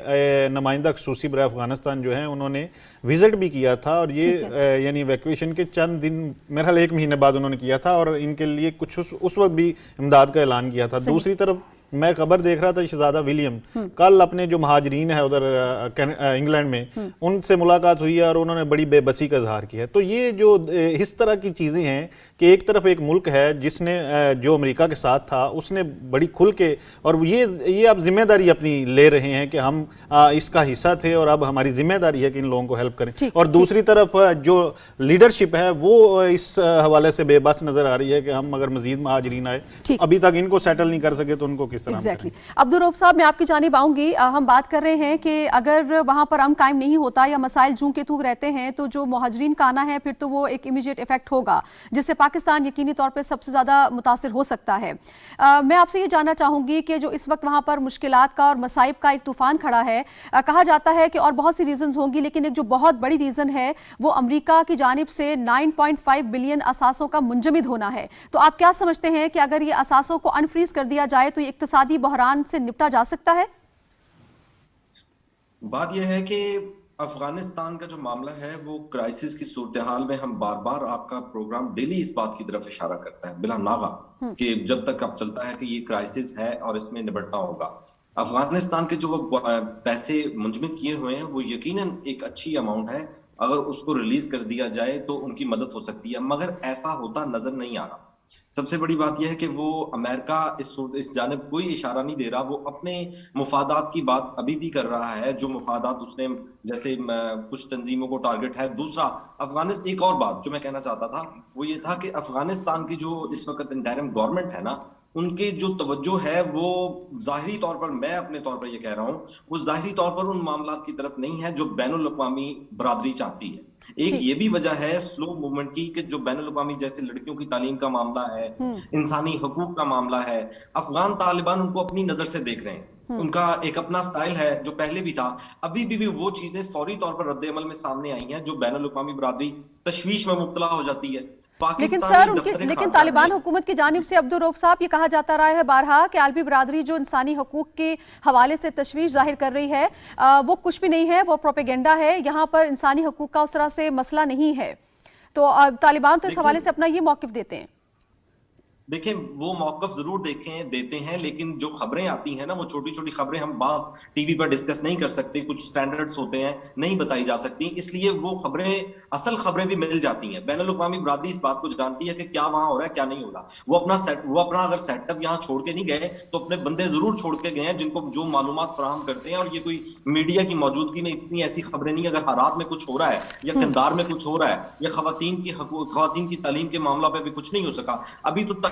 نمائندہ خصوصی برائے افغانستان جو ہیں انہوں نے وزٹ بھی کیا تھا, اور یہ یعنی ایویکویشن کے چند دن, میرا خیال 1 مہینے بعد انہوں نے کیا تھا, اور ان کے لیے کچھ اس وقت بھی امداد کا اعلان کیا تھا. دوسری طرف میں خبر دیکھ رہا تھا, شہزادہ ولیم کل اپنے جو مہاجرین ہیں ادھر انگلینڈ میں, ان سے ملاقات ہوئی ہے اور انہوں نے بڑی بے بسی کا اظہار کیا ہے. تو یہ جو اس طرح کی چیزیں ہیں کہ ایک طرف ایک ملک ہے جس نے جو امریکہ کے ساتھ تھا, اس نے بڑی کھل کے, اور یہ اب ذمہ داری اپنی لے رہے ہیں کہ ہم اس کا حصہ تھے اور اب ہماری ذمہ داری ہے کہ ان لوگوں کو ہیلپ کریں. اور دوسری طرف جو لیڈرشپ ہے وہ اس حوالے سے بے بس نظر آ رہی ہے کہ ہم اگر مزید مہاجرین آئے, ابھی تک ان کو سیٹل نہیں کر سکے تو ان کو کس طرح. عبدالرؤف صاحب, میں آپ کی جانب آؤں گی. ہم بات کر رہے ہیں کہ اگر وہاں پر امن قائم نہیں ہوتا یا مسائل جوں کے تو رہتے ہیں, تو جو مہاجرین کا آنا ہے پھر تو وہ ایک امیجیٹ ایفیکٹ ہوگا جس سے پاکستان یقینی طور پہ سب سے زیادہ متاثر ہو سکتا ہے. میں آپ سے یہ جاننا چاہوں گی کہ جو اس وقت وہاں پر مشکلات کا اور مصائب کا ایک طوفان کھڑا ہے, کہا جاتا ہے کہ اور بہت سی ریزنز ہوں گی, لیکن ایک جو بہت بڑی ریزن ہے وہ امریکہ کی جانب سے 9.5 بلین اثاثوں کا منجمد ہونا ہے. تو آپ کیا سمجھتے ہیں کہ اگر یہ اثاثوں کو انفریز کر دیا جائے تو یہ اقتصادی بحران سے نپٹا جا سکتا ہے؟ بات یہ ہے کہ افغانستان کا جو معاملہ ہے وہ کرائسس کی صورتحال میں ہم بار بار, آپ کا پروگرام ڈیلی اس بات کی طرف اشارہ کرتا ہے بلا ناغہ کہ جب تک اب چلتا ہے کہ یہ کرائسس ہے اور اس میں نبٹنا ہوگا. افغانستان کے جو پیسے منجمد کیے ہوئے ہیں وہ یقیناً ایک اچھی اماؤنٹ ہے, اگر اس کو ریلیز کر دیا جائے تو ان کی مدد ہو سکتی ہے, مگر ایسا ہوتا نظر نہیں آ رہا. سب سے بڑی بات یہ ہے کہ وہ امریکہ اس جانب کوئی اشارہ نہیں دے رہا, وہ اپنے مفادات کی بات ابھی بھی کر رہا ہے, جو مفادات اس نے جیسے کچھ تنظیموں کو ٹارگٹ ہے. دوسرا ایک اور بات جو میں کہنا چاہتا تھا وہ یہ تھا کہ افغانستان کی جو اس وقت انٹرم گورنمنٹ ہے نا, ان کے جو توجہ ہے وہ ظاہری طور پر, میں اپنے طور پر یہ کہہ رہا ہوں, وہ ظاہری طور پر ان معاملات کی طرف نہیں ہے جو بین الاقوامی برادری چاہتی ہے. ایک یہ بھی وجہ ہے سلو موومنٹ کی کہ جو بین الاقوامی جیسے لڑکیوں کی تعلیم کا معاملہ ہے, انسانی حقوق کا معاملہ ہے, افغان طالبان ان کو اپنی نظر سے دیکھ رہے ہیں, ان کا ایک اپنا سٹائل ہے جو پہلے بھی تھا, ابھی بھی وہ چیزیں فوری طور پر رد عمل میں سامنے آئی ہیں جو بین الاقوامی برادری تشویش میں مبتلا ہو جاتی ہے. لیکن طالبان حکومت کی جانب سے عبدالرؤف صاحب یہ کہا جاتا رہا ہے بارہا کہ عالمی برادری جو انسانی حقوق کے حوالے سے تشویش ظاہر کر رہی ہے وہ کچھ بھی نہیں ہے, وہ پروپیگنڈا ہے, یہاں پر انسانی حقوق کا اس طرح سے مسئلہ نہیں ہے. تو طالبان تو اس حوالے سے اپنا یہ موقف دیتے ہیں. دیکھیں وہ موقف ضرور دیتے ہیں, لیکن جو خبریں آتی ہیں نا وہ چھوٹی چھوٹی خبریں ہم بعض ٹی وی پر ڈسکس نہیں کر سکتے, کچھ سٹینڈرڈز ہوتے ہیں نہیں بتائی جا سکتی, اس لیے وہ خبریں اصل خبریں بھی مل جاتی ہیں. بین الاقوامی برادری اس بات کو جانتی ہے کہ کیا وہاں ہو رہا ہے کیا نہیں ہو رہا. وہ اپنا اگر سیٹ اپ یہاں چھوڑ کے نہیں گئے تو اپنے بندے ضرور چھوڑ کے گئے ہیں جن کو جو معلومات فراہم کرتے ہیں, اور یہ کوئی میڈیا کی موجودگی میں اتنی ایسی خبریں نہیں. اگر ہرات میں کچھ ہو رہا ہے یا کندار میں کچھ ہو رہا ہے یا خواتین کی تعلیم کے معاملہ پہ بھی کچھ نہیں ہو سکا, ابھی تو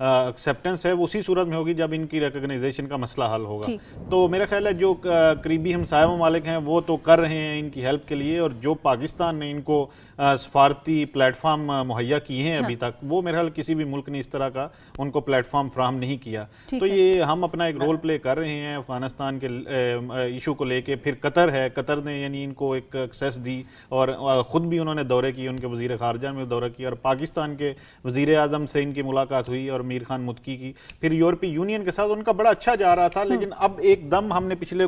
ایکسیپٹنس ہے وہ اسی صورت میں ہوگی جب ان کی ریکگنائزیشن کا مسئلہ حل ہوگا. تو میرا خیال ہے جو قریبی ہمسایہ ممالک ہیں وہ تو کر رہے ہیں ان کی ہیلپ کے لیے, اور جو پاکستان نے ان کو سفارتی پلیٹ فارم مہیا کیے ہیں ابھی تک, وہ میرا خیال کسی بھی ملک نے اس طرح کا ان کو پلیٹ فارم فراہم نہیں کیا. تو یہ ہم اپنا ایک رول پلے کر رہے ہیں افغانستان کے ایشو کو لے کے. پھر قطر ہے, قطر نے یعنی ان کو ایک ایکسیس دی, اور خود بھی انہوں نے دورے کیے, ان کے وزیر خارجہ میں دورہ کیا, اور پاکستان کے وزیر اعظم سے ان کی ملاقات ہوئی اور میر خان متقی کی. پھر یورپی یونین کے ساتھ ان کا بڑا اچھا جا رہا تھا, لیکن اب ایک دم ہم نے پچھلے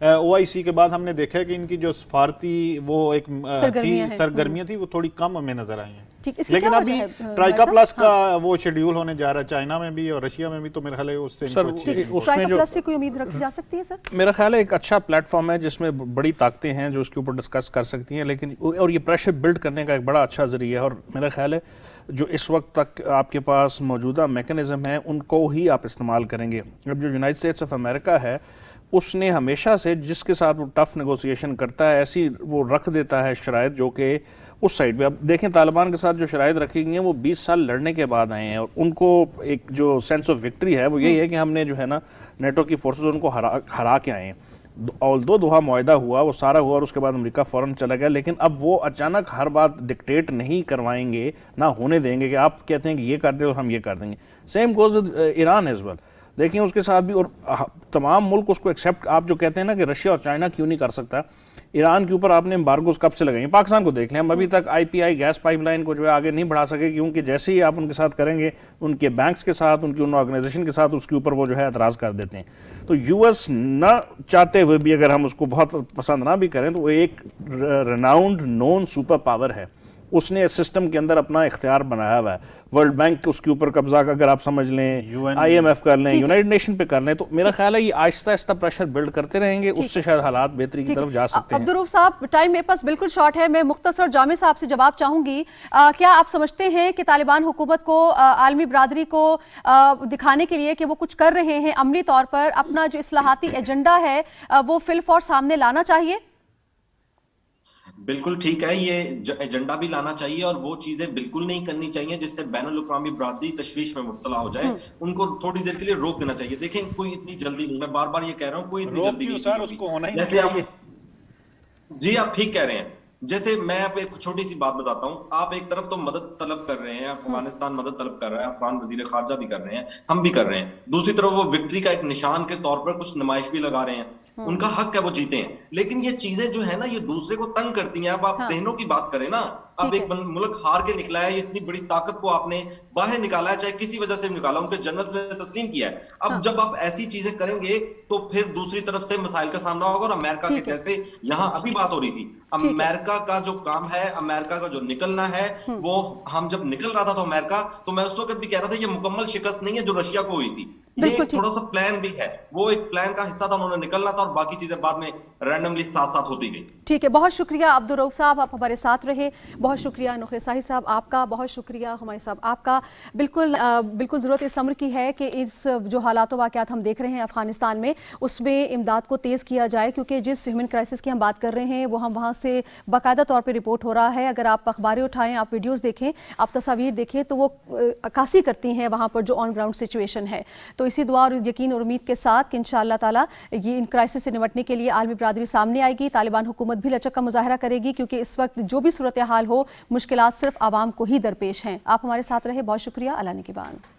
OIC کے بعد ہم نے دیکھا ہے کہ ان کی جو سفارتی وہ ایک سرگرمیاں تھی وہ تھوڑی کم ہمیں نظر آئی ہیں. لیکن ابھی ٹرائیکا پلس کا وہ شیڈیول ہونے جا رہا ہے چائنا میں بھی اور رشیا میں بھی, تو میرا خیال ہے اس سے ٹرائیکا پلس سے کوئی امید رکھی جا سکتی ہے سر؟ میرا خیال ہے ایک اچھا پلیٹ فارم ہے جس میں بڑی طاقتیں ہیں جو اس کے اوپر ڈسکس کر سکتی ہیں, لیکن اور یہ پریشر بلڈ کرنے کا ایک بڑا اچھا ذریعہ ہے. اور میرا خیال ہے جو اس وقت تک آپ کے پاس موجودہ میکنزم ہیں ان کو ہی آپ استعمال کریں گے. اب جو یونائٹڈ اسٹیٹس آف امریکہ ہے اس نے ہمیشہ سے جس کے ساتھ وہ ٹف نیگوسیشن کرتا ہے ایسی وہ رکھ دیتا ہے شرائط جو کہ اس سائڈ پہ. اب دیکھیں طالبان کے ساتھ جو شرائط رکھی گئی ہیں وہ 20 سال لڑنے کے بعد آئے ہیں, اور ان کو ایک جو سینس آف وکٹری ہے وہ یہی ہے کہ ہم نے جو ہے نا نیٹو کی فورسز ان کو ہرا کے آئے ہیں. دوحہ معاہدہ ہوا, وہ سارا ہوا, اور اس کے بعد امریکہ فوراً چلا گیا. لیکن اب وہ اچانک ہر بات ڈکٹیٹ نہیں کروائیں گے, نہ ہونے دیں گے کہ آپ کہتے ہیں کہ یہ کر دیں اور ہم یہ کر دیں گے. Same goes with Iran as well. دیکھیں اس کے ساتھ بھی, اور تمام ملک اس کو ایکسیپٹ, آپ جو کہتے ہیں نا کہ رشیا اور چائنا کیوں نہیں کر سکتا, ایران کے اوپر آپ نے امبارگوز کب سے لگائیں ہیں؟ پاکستان کو دیکھ لیں, ہم ابھی تک IPI گیس پائپ لائن کو جو ہے آگے نہیں بڑھا سکے, کیونکہ جیسے ہی آپ ان کے ساتھ کریں گے ان کے بینکس کے ساتھ, ان کی ان آرگنائزیشن کے ساتھ اس کے اوپر وہ جو ہے اعتراض کر دیتے ہیں. تو US نہ چاہتے ہوئے بھی اگر ہم اس کو بہت پسند نہ بھی کریں تو وہ ایک ریناؤنڈ نون سپر پاور ہے, اس نے اس سسٹم کے اندر اپنا اختیار بنایا ہوا ہے. ورلڈ بینک اس کے اوپر قبضہ اگر آپ سمجھ لیں, IMF کر لیں, یونائٹڈ نیشن پہ کر لیں, تو میرا خیال ہے یہ آہستہ آہستہ پریشر بلڈ کرتے رہیں گے, اس سے شاید حالات بہتری کی طرف جا سکتے ہیں. عبدالرؤف صاحب, ٹائم میرے پاس بالکل شارٹ ہے, میں مختصر جامع صاحب سے جواب چاہوں گی. کیا آپ سمجھتے ہیں کہ طالبان حکومت کو عالمی برادری کو دکھانے کے لیے کہ وہ کچھ کر رہے ہیں عملی طور پر, اپنا جو اصلاحاتی ایجنڈا ہے وہ فی الفور سامنے لانا چاہیے؟ بالکل ٹھیک ہے, یہ ایجنڈا بھی لانا چاہیے, اور وہ چیزیں بالکل نہیں کرنی چاہیے جس سے بین الاقوامی برادری تشویش میں مبتلا ہو جائے. ان کو تھوڑی دیر کے لیے روک دینا چاہیے. دیکھیں کوئی اتنی جلدی نہیں, میں بار بار یہ کہہ رہا ہوں, کوئی اتنی جلدی نہیں. جیسے جی آپ ٹھیک کہہ رہے ہیں. جیسے میں آپ ایک چھوٹی سی بات بتاتا ہوں, آپ ایک طرف تو مدد طلب کر رہے ہیں, افغانستان مدد طلب کر رہا ہے, افغان وزیر خارجہ بھی کر رہے ہیں, ہم بھی کر رہے ہیں. دوسری طرف وہ وکٹری کا ایک نشان کے طور پر کچھ نمائش بھی لگا رہے ہیں, ان کا حق ہے وہ جیتے ہیں. لیکن یہ چیزیں جو ہے نا یہ دوسرے کو تنگ کرتی ہیں. اب آپ ذہنوں کی بات کریں نا, اب ایک ملک ہار کے نکلا ہے, اتنی بڑی طاقت کو آپ نے باہر نکالا ہے, چاہے کسی وجہ سے نکالا, ان کے جنرل نے تسلیم کیا ہے. اب جب آپ ایسی چیزیں کریں گے تو پھر دوسری طرف سے مسائل کا سامنا ہوگا. اور امریکہ کے جیسے یہاں ابھی بات ہو رہی تھی, امریکہ کا جو کام ہے, امریکہ کا جو نکلنا ہے, وہ ہم جب نکل رہا تھا تو امریکہ, تو میں اس وقت بھی کہہ رہا تھا یہ مکمل شکست نہیں ہے جو رشیا کو ہوئی تھی, یہ تھوڑا سا پلان بھی ہے, وہ ایک پلان کا حصہ تھا, انہوں نے نکلنا تھا, اور باقی چیزیں بعد میں رینڈملی ساتھ ساتھ ہوتی گئی. ٹھیک ہے, بہت شکریہ عبدالرؤف صاحب, آپ ہمارے ساتھ رہے. بہت شکریہ نوخے ساہی صاحب آپ کا, بہت شکریہ ہمایوں صاحب آپ کا. بالکل ضرورت اس امر کی ہے کہ اس جو حالات و واقعات ہم دیکھ رہے ہیں افغانستان میں, اس میں امداد کو تیز کیا جائے, کیونکہ جس ہیومن کرائسس کی ہم بات کر رہے ہیں وہ ہم وہاں سے باقاعدہ طور پہ رپورٹ ہو رہا ہے. اگر آپ اخباریں اٹھائیں, آپ ویڈیوز دیکھیں, آپ تصاویر دیکھیں, تو وہ عکاسی کرتی ہیں وہاں پر جو آن گراؤنڈ سچویشن ہے. تو اسی دعا اور یقین اور امید کے ساتھ کہ انشاءاللہ تعالیٰ یہ ان کرائسس سے نمٹنے کے لیے عالمی برادری سامنے آئے گی. طالبان حکومت بھی لچک کا مظاہرہ کرے گی, کیونکہ اس وقت جو بھی صورتحال ہو مشکلات صرف عوام کو ہی درپیش ہیں. آپ ہمارے ساتھ رہے, بہت شکریہ. اللہ نگہبان.